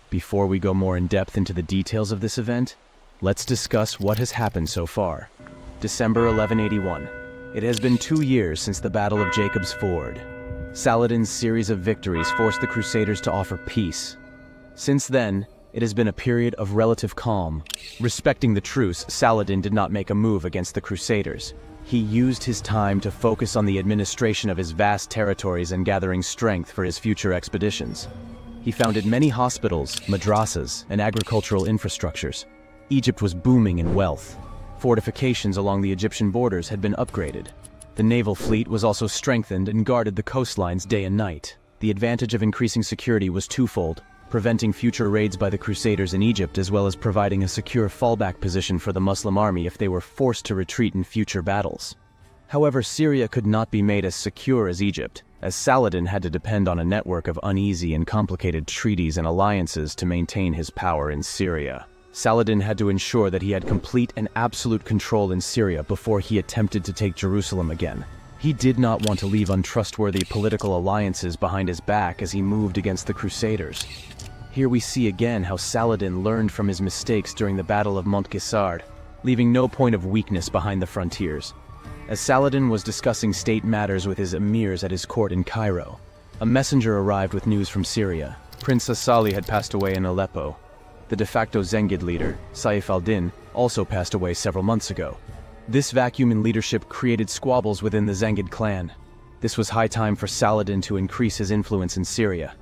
before we go more in depth into the details of this event, let's discuss what has happened so far. December 1181. It has been 2 years since the Battle of Jacob's Ford. Saladin's series of victories forced the Crusaders to offer peace. Since then, it has been a period of relative calm. Respecting the truce, Saladin did not make a move against the Crusaders. He used his time to focus on the administration of his vast territories and gathering strength for his future expeditions. He founded many hospitals, madrasas, and agricultural infrastructures. Egypt was booming in wealth. Fortifications along the Egyptian borders had been upgraded. The naval fleet was also strengthened and guarded the coastlines day and night. The advantage of increasing security was twofold: preventing future raids by the Crusaders in Egypt, as well as providing a secure fallback position for the Muslim army if they were forced to retreat in future battles. However, Syria could not be made as secure as Egypt, as Saladin had to depend on a network of uneasy and complicated treaties and alliances to maintain his power in Syria. Saladin had to ensure that he had complete and absolute control in Syria before he attempted to take Jerusalem again. He did not want to leave untrustworthy political alliances behind his back as he moved against the Crusaders. Here we see again how Saladin learned from his mistakes during the Battle of Montgisard, leaving no point of weakness behind the frontiers. As Saladin was discussing state matters with his emirs at his court in Cairo, a messenger arrived with news from Syria. Prince Asali had passed away in Aleppo. The de facto Zengid leader, Saif al-Din, also passed away several months ago. This vacuum in leadership created squabbles within the Zengid clan. This was high time for Saladin to increase his influence in Syria.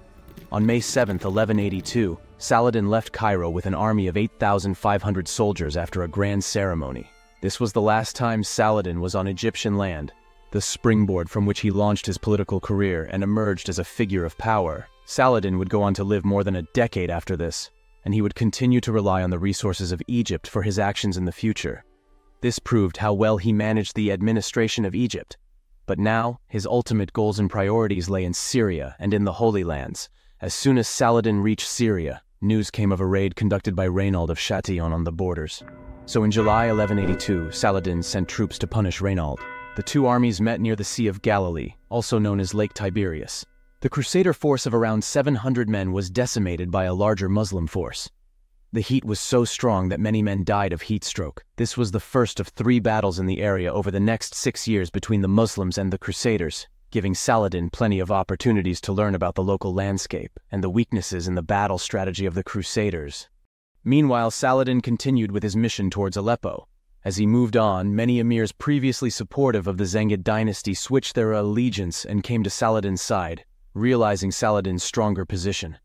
On May 7, 1182, Saladin left Cairo with an army of 8,500 soldiers after a grand ceremony. This was the last time Saladin was on Egyptian land, the springboard from which he launched his political career and emerged as a figure of power. Saladin would go on to live more than a decade after this. and he would continue to rely on the resources of Egypt for his actions in the future. This proved how well he managed the administration of Egypt. But now, his ultimate goals and priorities lay in Syria and in the Holy Lands. As soon as Saladin reached Syria, news came of a raid conducted by Reynald of Chatillon on the borders. So in July 1182, Saladin sent troops to punish Reynald. The two armies met near the Sea of Galilee, also known as Lake Tiberias. The Crusader force of around 700 men was decimated by a larger Muslim force. The heat was so strong that many men died of heat stroke. This was the first of 3 battles in the area over the next 6 years between the Muslims and the Crusaders, giving Saladin plenty of opportunities to learn about the local landscape and the weaknesses in the battle strategy of the Crusaders. Meanwhile, Saladin continued with his mission towards Aleppo. As he moved on, many emirs previously supportive of the Zengid dynasty switched their allegiance and came to Saladin's side, realizing Saladin's stronger position.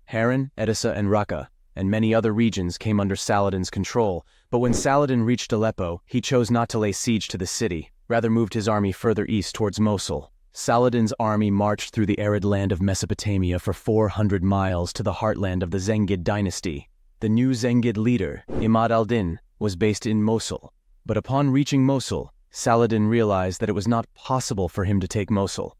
Harran, Edessa, and Raqqa, and many other regions came under Saladin's control, but when Saladin reached Aleppo, he chose not to lay siege to the city, rather moved his army further east towards Mosul. Saladin's army marched through the arid land of Mesopotamia for 400 miles to the heartland of the Zengid dynasty. The new Zengid leader, Imad al-Din, was based in Mosul, but upon reaching Mosul, Saladin realized that it was not possible for him to take Mosul.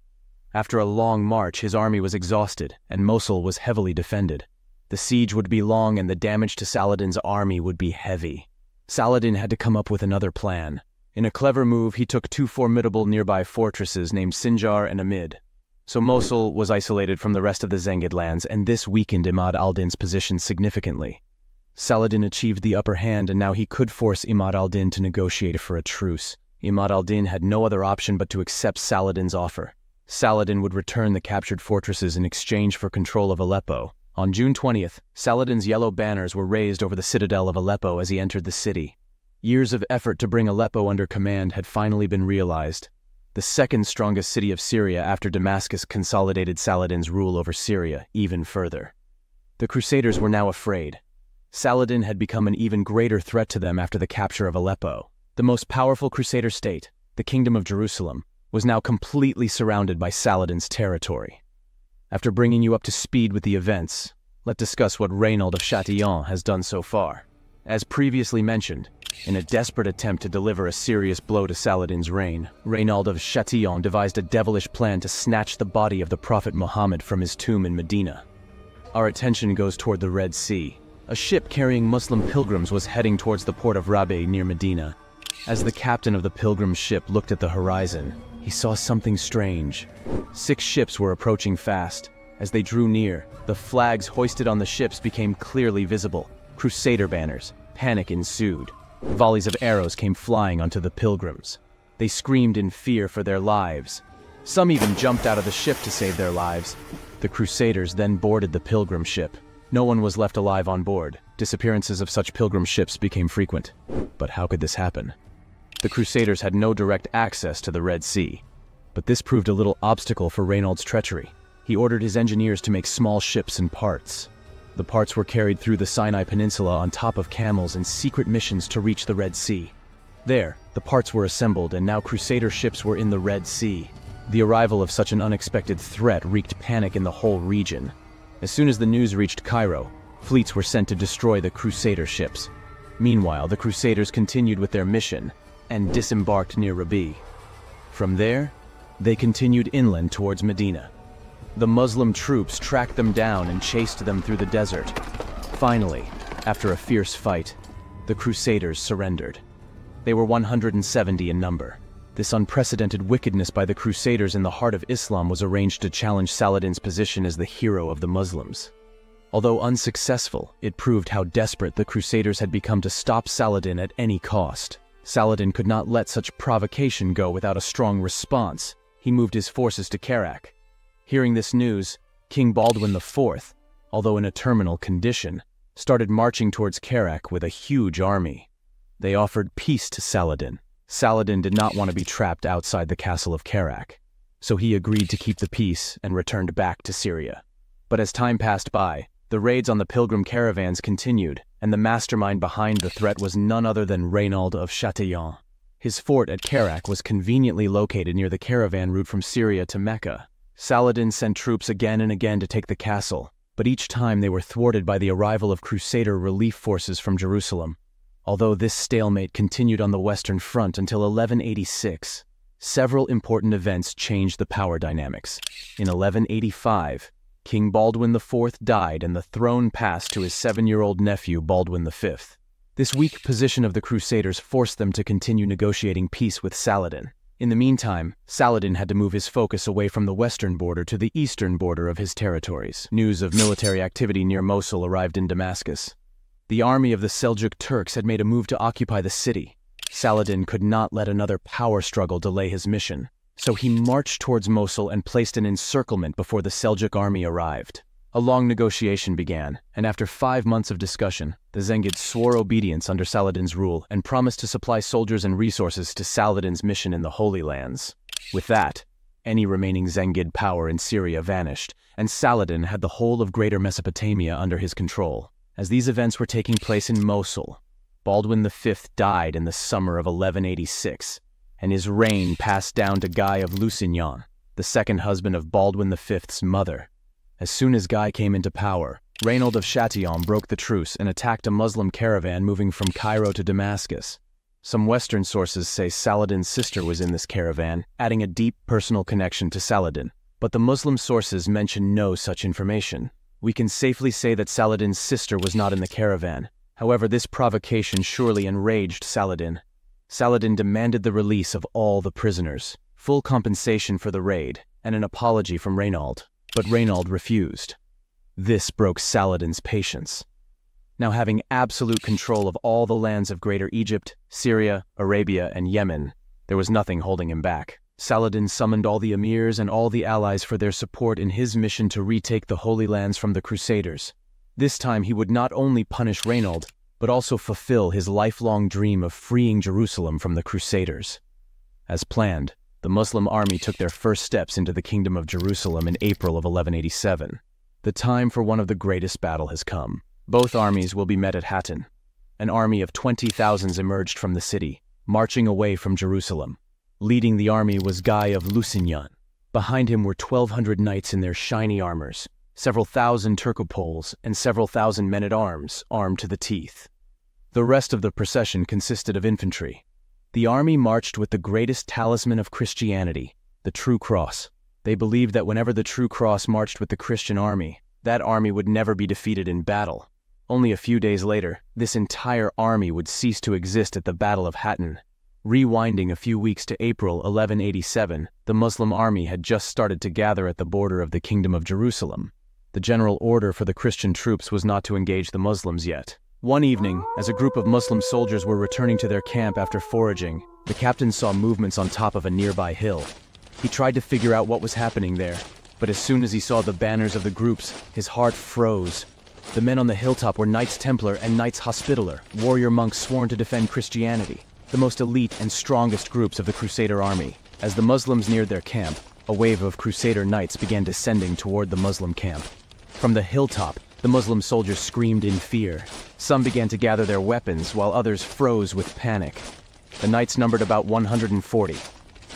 After a long march, his army was exhausted, and Mosul was heavily defended. The siege would be long and the damage to Saladin's army would be heavy. Saladin had to come up with another plan. In a clever move, he took 2 formidable nearby fortresses named Sinjar and Amid. So Mosul was isolated from the rest of the Zengid lands, and this weakened Imad al-Din's position significantly. Saladin achieved the upper hand, and now he could force Imad al-Din to negotiate for a truce. Imad al-Din had no other option but to accept Saladin's offer. Saladin would return the captured fortresses in exchange for control of Aleppo. On June 20th, Saladin's yellow banners were raised over the citadel of Aleppo as he entered the city. Years of effort to bring Aleppo under command had finally been realized. The second strongest city of Syria after Damascus consolidated Saladin's rule over Syria even further. The Crusaders were now afraid. Saladin had become an even greater threat to them after the capture of Aleppo. The most powerful Crusader state, the Kingdom of Jerusalem, was now completely surrounded by Saladin's territory. After bringing you up to speed with the events, let's discuss what Reynald of Chatillon has done so far. As previously mentioned, in a desperate attempt to deliver a serious blow to Saladin's reign, Reynald of Chatillon devised a devilish plan to snatch the body of the Prophet Muhammad from his tomb in Medina. Our attention goes toward the Red Sea. A ship carrying Muslim pilgrims was heading towards the port of Rabi near Medina. As the captain of the pilgrim ship looked at the horizon, he saw something strange. 6 ships were approaching fast. As they drew near, the flags hoisted on the ships became clearly visible. Crusader banners. Panic ensued. Volleys of arrows came flying onto the pilgrims. They screamed in fear for their lives. Some even jumped out of the ship to save their lives. The Crusaders then boarded the pilgrim ship. No one was left alive on board. Disappearances of such pilgrim ships became frequent. But how could this happen? The Crusaders had no direct access to the Red Sea. But this proved a little obstacle for Reynald's treachery. He ordered his engineers to make small ships and parts. The parts were carried through the Sinai Peninsula on top of camels in secret missions to reach the Red Sea. There, the parts were assembled, and now Crusader ships were in the Red Sea. The arrival of such an unexpected threat wreaked panic in the whole region. As soon as the news reached Cairo, fleets were sent to destroy the Crusader ships. Meanwhile, the Crusaders continued with their mission and disembarked near Rabi. From there, they continued inland towards Medina. The Muslim troops tracked them down and chased them through the desert. Finally, after a fierce fight, the Crusaders surrendered. They were 170 in number. This unprecedented wickedness by the Crusaders in the heart of Islam was arranged to challenge Saladin's position as the hero of the Muslims. Although unsuccessful, it proved how desperate the Crusaders had become to stop Saladin at any cost. Saladin could not let such provocation go without a strong response. He moved his forces to Kerak. Hearing this news, King Baldwin IV, although in a terminal condition, started marching towards Kerak with a huge army. They offered peace to Saladin. Saladin did not want to be trapped outside the castle of Kerak, so he agreed to keep the peace and returned back to Syria. But as time passed by, the raids on the pilgrim caravans continued, and the mastermind behind the threat was none other than Reynald of Chatillon. His fort at Kerak was conveniently located near the caravan route from Syria to Mecca. Saladin sent troops again and again to take the castle, but each time they were thwarted by the arrival of Crusader relief forces from Jerusalem. Although this stalemate continued on the Western Front until 1186, several important events changed the power dynamics. In 1185, King Baldwin IV died and the throne passed to his 7-year-old nephew Baldwin V. This weak position of the Crusaders forced them to continue negotiating peace with Saladin. In the meantime, Saladin had to move his focus away from the western border to the eastern border of his territories. News of military activity near Mosul arrived in Damascus. The army of the Seljuk Turks had made a move to occupy the city. Saladin could not let another power struggle delay his mission, so he marched towards Mosul and placed an encirclement before the Seljuk army arrived. A long negotiation began, and after 5 months of discussion, the Zengid swore obedience under Saladin's rule and promised to supply soldiers and resources to Saladin's mission in the Holy Lands. With that, any remaining Zengid power in Syria vanished, and Saladin had the whole of Greater Mesopotamia under his control. As these events were taking place in Mosul, Baldwin V died in the summer of 1186, and his reign passed down to Guy of Lusignan, the second husband of Baldwin V's mother. As soon as Guy came into power, Reynold of Chatillon broke the truce and attacked a Muslim caravan moving from Cairo to Damascus. Some Western sources say Saladin's sister was in this caravan, adding a deep personal connection to Saladin, but the Muslim sources mention no such information. We can safely say that Saladin's sister was not in the caravan. However, this provocation surely enraged Saladin. Saladin demanded the release of all the prisoners, full compensation for the raid, and an apology from Reynold. But Reynold refused. This broke Saladin's patience. Now having absolute control of all the lands of Greater Egypt, Syria, Arabia, and Yemen, there was nothing holding him back. Saladin summoned all the emirs and all the allies for their support in his mission to retake the Holy Lands from the Crusaders. This time he would not only punish Reynold, but also fulfill his lifelong dream of freeing Jerusalem from the Crusaders. As planned, the Muslim army took their first steps into the Kingdom of Jerusalem in April of 1187. The time for one of the greatest battles has come. Both armies will be met at Hattin. An army of 20,000 emerged from the city, marching away from Jerusalem. Leading the army was Guy of Lusignan. Behind him were 1,200 knights in their shiny armors, several thousand Turcopoles, and several thousand men-at-arms, armed to the teeth. The rest of the procession consisted of infantry. The army marched with the greatest talisman of Christianity, the True Cross. They believed that whenever the True Cross marched with the Christian army, that army would never be defeated in battle. Only a few days later, this entire army would cease to exist at the Battle of Hattin. Rewinding a few weeks to April 1187, the Muslim army had just started to gather at the border of the Kingdom of Jerusalem. The general order for the Christian troops was not to engage the Muslims yet. One evening, as a group of Muslim soldiers were returning to their camp after foraging, the captain saw movements on top of a nearby hill. He tried to figure out what was happening there, but as soon as he saw the banners of the groups, his heart froze. The men on the hilltop were Knights Templar and Knights Hospitaller, warrior monks sworn to defend Christianity, the most elite and strongest groups of the Crusader army. As the Muslims neared their camp, a wave of Crusader knights began descending toward the Muslim camp. From the hilltop, the Muslim soldiers screamed in fear. Some began to gather their weapons, while others froze with panic. The knights numbered about 140.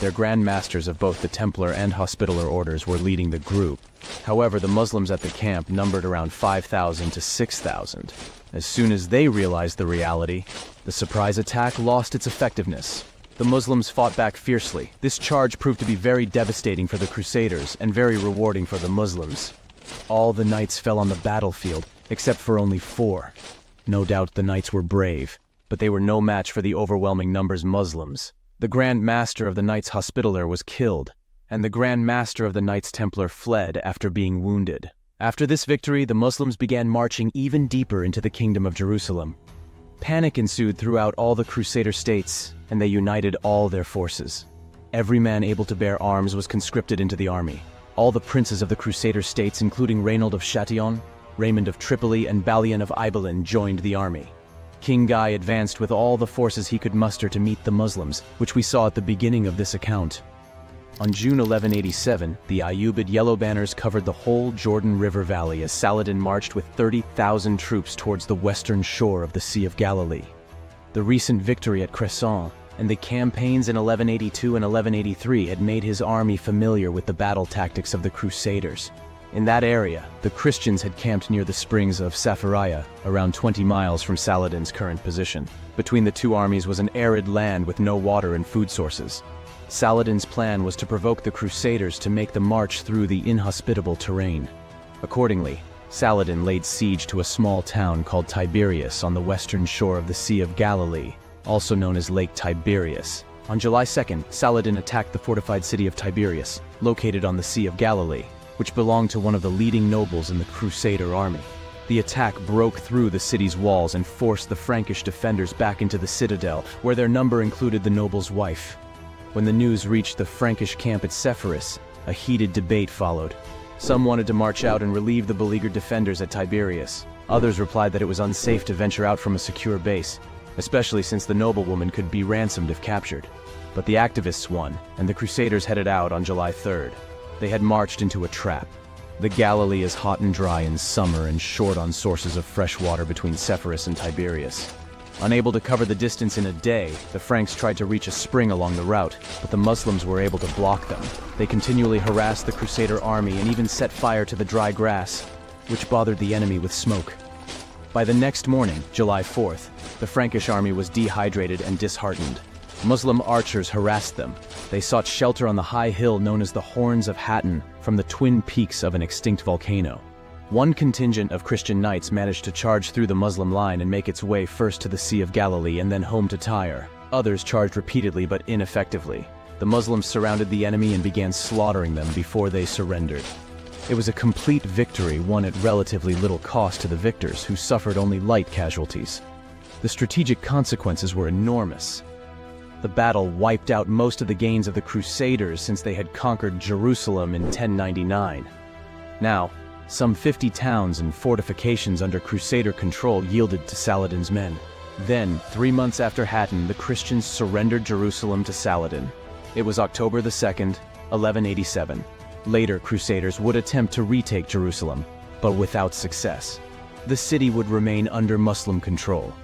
Their grand masters of both the Templar and Hospitaller orders were leading the group. However, the Muslims at the camp numbered around 5,000 to 6,000. As soon as they realized the reality, the surprise attack lost its effectiveness. The Muslims fought back fiercely. This charge proved to be very devastating for the Crusaders and very rewarding for the Muslims. All the knights fell on the battlefield, except for only 4. No doubt the knights were brave, but they were no match for the overwhelming numbers Muslims. The Grand Master of the Knights Hospitaller was killed, and the Grand Master of the Knights Templar fled after being wounded. After this victory, the Muslims began marching even deeper into the Kingdom of Jerusalem. Panic ensued throughout all the Crusader states, and they united all their forces. Every man able to bear arms was conscripted into the army. All the princes of the Crusader states, including Reynold of Chatillon, Raymond of Tripoli, and Balian of Ibelin, joined the army. King Guy advanced with all the forces he could muster to meet the Muslims, which we saw at the beginning of this account. On June 1187, the Ayyubid yellow banners covered the whole Jordan River Valley as Saladin marched with 30,000 troops towards the western shore of the Sea of Galilee. The recent victory at Crusade and the campaigns in 1182 and 1183 had made his army familiar with the battle tactics of the Crusaders. In that area, the Christians had camped near the springs of Safaria, around 20 miles from Saladin's current position. Between the two armies was an arid land with no water and food sources. Saladin's plan was to provoke the Crusaders to make the march through the inhospitable terrain. Accordingly, Saladin laid siege to a small town called Tiberias on the western shore of the Sea of Galilee, also known as Lake Tiberias. On July 2nd, Saladin attacked the fortified city of Tiberias, located on the Sea of Galilee, which belonged to one of the leading nobles in the Crusader army. The attack broke through the city's walls and forced the Frankish defenders back into the citadel, where their number included the noble's wife. When the news reached the Frankish camp at Sepphoris, a heated debate followed. Some wanted to march out and relieve the beleaguered defenders at Tiberias. Others replied that it was unsafe to venture out from a secure base, especially since the noblewoman could be ransomed if captured. But the activists won, and the Crusaders headed out on July 3rd. They had marched into a trap. The Galilee is hot and dry in summer and short on sources of fresh water between Sepphoris and Tiberias. Unable to cover the distance in a day, the Franks tried to reach a spring along the route, but the Muslims were able to block them. They continually harassed the Crusader army and even set fire to the dry grass, which bothered the enemy with smoke. By the next morning, July 4th, the Frankish army was dehydrated and disheartened. Muslim archers harassed them. They sought shelter on the high hill known as the Horns of Hattin from the twin peaks of an extinct volcano. One contingent of Christian knights managed to charge through the Muslim line and make its way first to the Sea of Galilee and then home to Tyre. Others charged repeatedly but ineffectively. The Muslims surrounded the enemy and began slaughtering them before they surrendered. It was a complete victory, won at relatively little cost to the victors, who suffered only light casualties. The strategic consequences were enormous. The battle wiped out most of the gains of the Crusaders since they had conquered Jerusalem in 1099. Now, some 50 towns and fortifications under Crusader control yielded to Saladin's men. Then, 3 months after Hattin, the Christians surrendered Jerusalem to Saladin. It was October 2nd, 1187. Later, Crusaders would attempt to retake Jerusalem, but without success. The city would remain under Muslim control,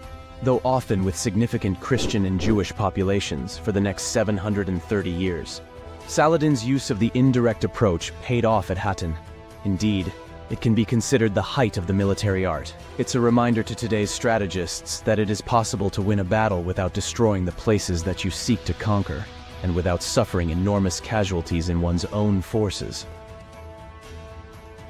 though often with significant Christian and Jewish populations for the next 730 years. Saladin's use of the indirect approach paid off at Hattin. Indeed, it can be considered the height of the military art. It's a reminder to today's strategists that it is possible to win a battle without destroying the places that you seek to conquer, and without suffering enormous casualties in one's own forces.